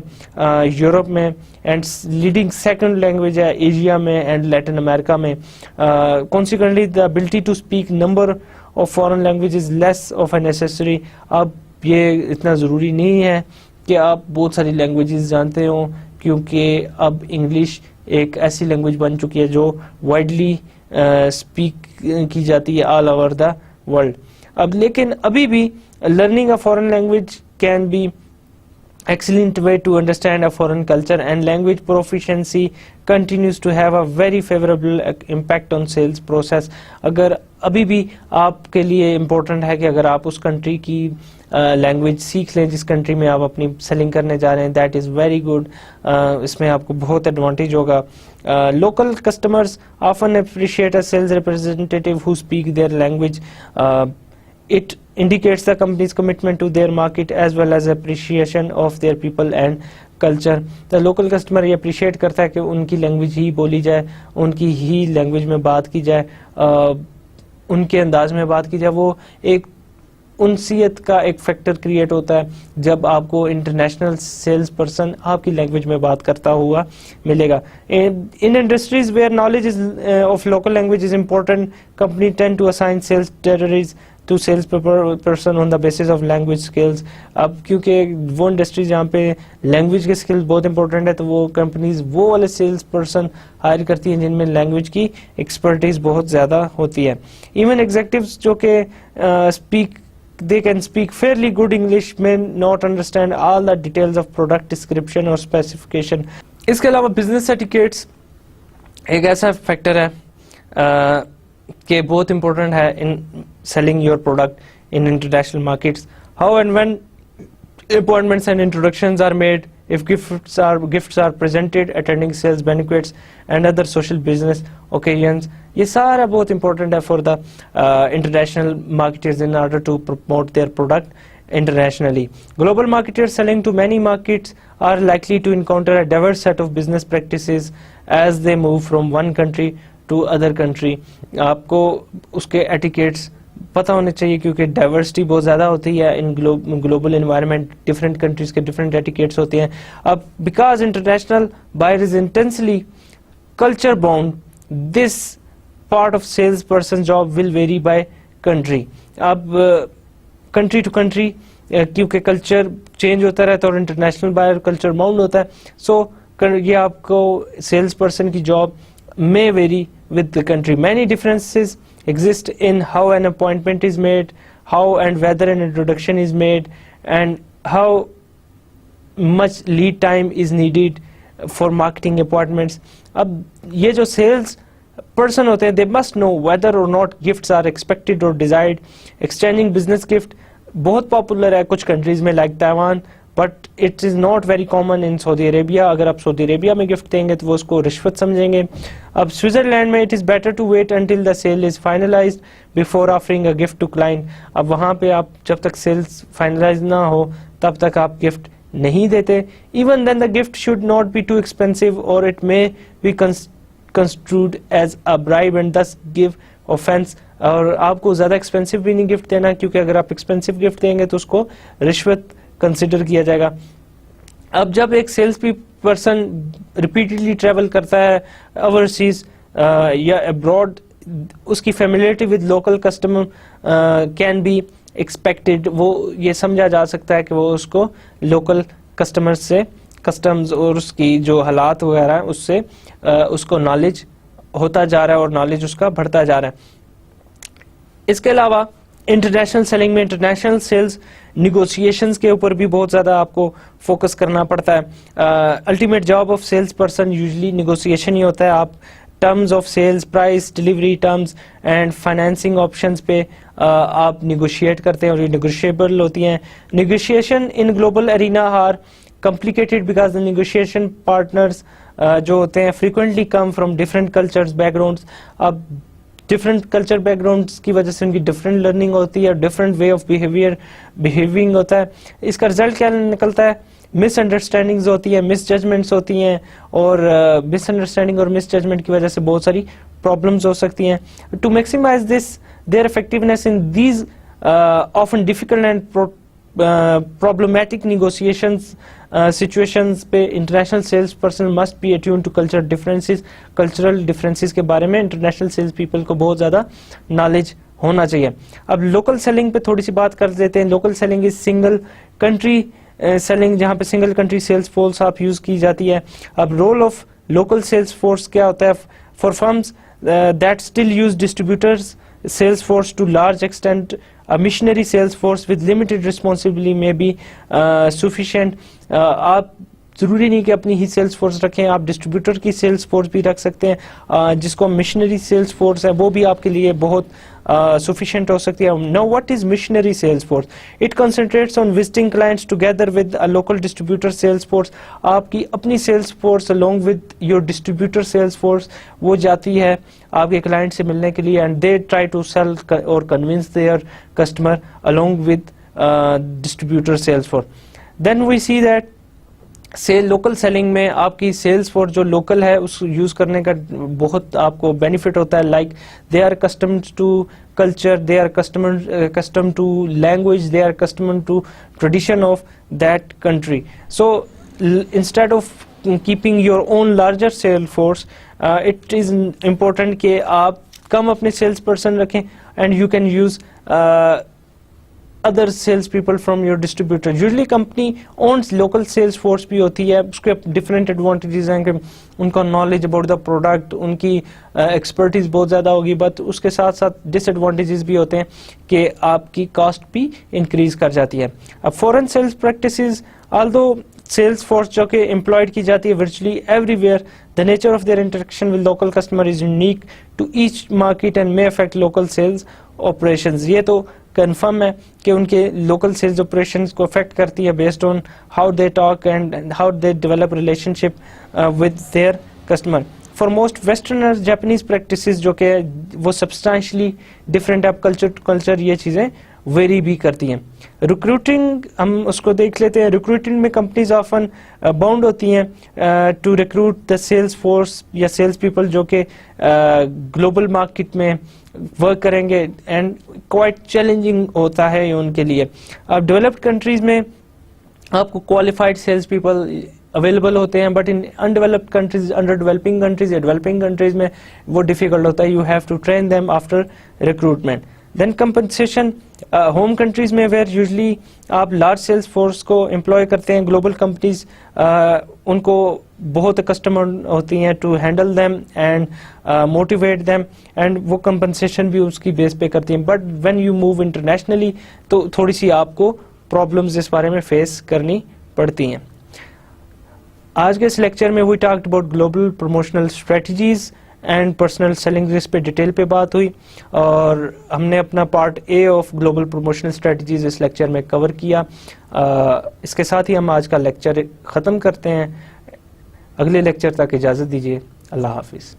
यूरोप में एंड लीडिंग सेकंड लैंग्वेज है एशिया में एंड लैटिन अमेरिका में. Consequently the ability to speak number of foreign language is less of a necessary. अब ये इतना ज़रूरी नहीं है कि आप बहुत सारी लैंग्वेजेस जानते हो, क्योंकि अब इंग्लिश एक ऐसी लैंग्वेज बन चुकी है जो वाइडली स्पीक की जाती है ऑल ओवर द वर्ल्ड. अब लेकिन अभी भी learning a foreign language can be excellent way to understand a foreign culture, and language proficiency continues to have a very favorable impact on sales process. अगर अभी भी आपके लिए इम्पोर्टेंट है कि अगर आप उस कंट्री की लैंग्वेज सीख लें जिस कंट्री में आप अपनी सेलिंग करने जा रहे हैं, दैट इज़ वेरी गुड. इसमें आपको बहुत एडवांटेज होगा. Local customers often appreciate a sales representative who speak their language. It indicates the company's commitment to their market as well as appreciation of their people and culture. The local customer ये appreciate करता है कि उनकी language ही बोली जाए, उनकी ही language में बात की जाए, उनके अंदाज में बात की जाए. वो एक उनसीयत का एक फैक्टर क्रिएट होता है जब आपको इंटरनेशनल सेल्स पर्सन आपकी लैंग्वेज में बात करता हुआ मिलेगा. In industries where knowledge is of local language is important, company tend to assign sales territories to sales person on the basis of language skills. अब क्योंकि वो इंडस्ट्री जहाँ पे लैंग्वेज के स्किल्स बहुत इंपॉर्टेंट है, तो वो कंपनीज वो वाले सेल्स पर्सन हायर करती हैं जिनमें लैंग्वेज की एक्सपर्टीज बहुत ज़्यादा होती है. इवन एग्जेक्टिव्स जो कि speak they can speak fairly good English may not understand all the details of product description or specification. इसके अलावा business etiquettes एक ऐसा फैक्टर है कि बहुत important है in selling your product in international markets. How and when appointments and introductions are made, if gifts are presented, attending sales banquets and other social business occasions, ये सारा बहुत important है for the international marketers in order to promote their product internationally. Global marketers selling to many markets are likely to encounter a diverse set of business practices as they move from one country to other country. आपको उसके etiquettes पता होने चाहिए क्योंकि diversity बहुत ज़्यादा होती है in global environment, different countries के डिफरेंट एटिकेट्स होते हैं. अब because international buyer is intensely culture bound, this part of sales person job will vary by country. अब कंट्री टू कंट्री क्योंकि कल्चर चेंज होता रहता है और इंटरनेशनल बायर कल्चर बाउंड होता है। सो ये आपको सेल्स पर्सन की job may vary with the country. Many differences exist in how an appointment is made, how and whether an introduction is made, and how much lead time is needed for marketing appointments. अब ये जो sales person होते हैं, they must know whether or not gifts are expected or desired. Exchanging business gift बहुत popular है कुछ countries में like Taiwan, but it is not very common in Saudi Arabia. अगर आप सऊदी अरेबिया में gift देंगे तो वो उसको रिश्वत समझेंगे। अब स्विट्जरलैंड में it is better to wait until the sale is finalized before offering a gift to client. अब वहाँ पे आप जब तक सेल्स फाइनलाइज ना हो तब तक आप गिफ्ट नहीं देते। Even then the gift should not be too expensive और it may be construed as a bribe and thus give offence. और आपको ज़्यादा एक्सपेंसिव भी नहीं गिफ्ट देना, क्योंकि अगर आप एक्सपेंसिव गिफ्ट देंगे तो उसको रिश्वत कंसिडर किया जाएगा। अब जब एक सेल्स पर्सन रिपीटेडली ट्रेवल करता है ओवरसीज या अब्रॉड, उसकी familiarity with local customer can be expected. वो ये समझा जा सकता है कि वो उसको लोकल कस्टमर्स से कस्टम्स और उसकी जो हालात वगैरह है उससे उसको नॉलेज होता जा रहा है और नॉलेज उसका बढ़ता जा रहा है। इसके अलावा इंटरनेशनल सेलिंग में इंटरनेशनल सेल्स निगोशिएशंस के ऊपर भी बहुत ज़्यादा आपको फोकस करना पड़ता है। Ultimate job of sales person usually negotiation ही होता है। आप terms of sales, price, delivery terms and financing options पे आप निगोशिएट करते हैं और ये निगोशिएबल होती हैं। Negotiation in global arena are complicated because the negotiation partners जो होते हैं frequently come from different cultures, backgrounds। अब different culture backgrounds की वजह से उनकी different learning होती है, different way of behaving होता है। इसका result क्या निकलता है? मिसअंडरस्टैंडिंग्स होती है, मिसजजमेंट्स होती हैं और मिसअंडरस्टैंडिंग और मिसजजमेंट की वजह से बहुत सारी प्रॉब्लम्स हो सकती हैं। To maximise this their effectiveness in these often difficult and problematic negotiations situations पे international sales person must be attune to cultural differences के बारे में इंटरनेशनल सेल्स पीपल को बहुत ज़्यादा नॉलेज होना चाहिए। अब लोकल सेलिंग पे थोड़ी सी बात कर देते हैं। Local selling is single country selling, जहाँ पे सिंगल कंट्री सेल्स फोर्स आप यूज़ की जाती है। अब role of local sales force क्या होता है? For firms that still use distributors sales force to large extent, a missionary sales force with limited responsibility may be sufficient। आप ज़रूरी नहीं कि अपनी ही सेल्स फोर्स रखें, आप डिस्ट्रीब्यूटर की सेल्स फोर्स भी रख सकते हैं, जिसको मिशनरी सेल्स फोर्स है वो भी आपके लिए बहुत सफिशिएंट हो सकती है। Now what is missionary sales force? It concentrates on visiting clients together with a local distributor sales force. आपकी अपनी sales force along with your distributor sales force वो जाती है आपके क्लाइंट से मिलने के लिए, and they try to sell और convince their customer along with distributor sales force. Then we see that local selling में आपकी सेल्स फोर्स जो लोकल है उस यूज करने का बहुत आपको बेनिफिट होता है। Like they are customed to culture, they are custom to language, they are custom to tradition of that country. So instead of keeping your own larger sale force, it is important कि आप कम अपने sales person रखें and you can use other sales people from your distributor. Usually company owns local sales force भी होती है, उसके different advantages हैं कि उनका नॉलेज अबाउट द प्रोडक्ट, उनकी एक्सपर्टीज बहुत ज़्यादा होगी, बट उसके साथ साथ डिसएडवांटेजेस भी होते हैं कि आपकी कॉस्ट भी इंक्रीज कर जाती है। अब foreign sales practices, although sales force जो कि एम्प्लॉयड की जाती है virtually everywhere, the nature of their interaction with local customer is unique to each market and may affect local sales operations. ये तो कंफर्म है कि उनके लोकल सेल्स ऑपरेशंस को अफेक्ट करती है based on how they talk and how they develop relationship with their customer. For most westerners Japanese practices जो कि वो सब्सटेंशियली डिफरेंट है, कल्चर टू कल्चर ये चीज़ें वेरी भी करती हैं। रिक्रूटिंग हम उसको देख लेते हैं। रिक्रूटिंग में कंपनीज ऑफन बाउंड होती हैं to recruit the sales force या सेल्स पीपल जो कि ग्लोबल मार्केट में वर्क करेंगे, एंड क्वाइट चैलेंजिंग होता है ये उनके लिए। अब डेवलप्ड कंट्रीज में आपको क्वालिफाइड सेल्स पीपल अवेलेबल होते हैं, but in undeveloped countries, under developing countries या डेवलपिंग कंट्रीज में वो डिफिकल्ट होता है। You have to train them after recruitment. Then compensation home countries में वेयर यूजली आप लार्ज सेल्स फोर्स को एम्प्लॉय करते हैं, ग्लोबल कंपनीज उनको बहुत कस्टमर होती हैं to handle them and motivate them, and वो कंपनसेशन भी उसकी बेस पे करती हैं। But when you move internationally तो थोड़ी सी आपको प्रॉब्लम्स इस बारे में फेस करनी पड़ती हैं। आज के इस लेक्चर में we talked about global promotional strategies and personal selling risk पे डिटेल पे बात हुई, और हमने अपना part A of global promotional strategies इस लेक्चर में कवर किया। इसके साथ ही हम आज का लेक्चर ख़त्म करते हैं। अगले लेक्चर तक इजाज़त दीजिए। अल्लाह हाफिज़।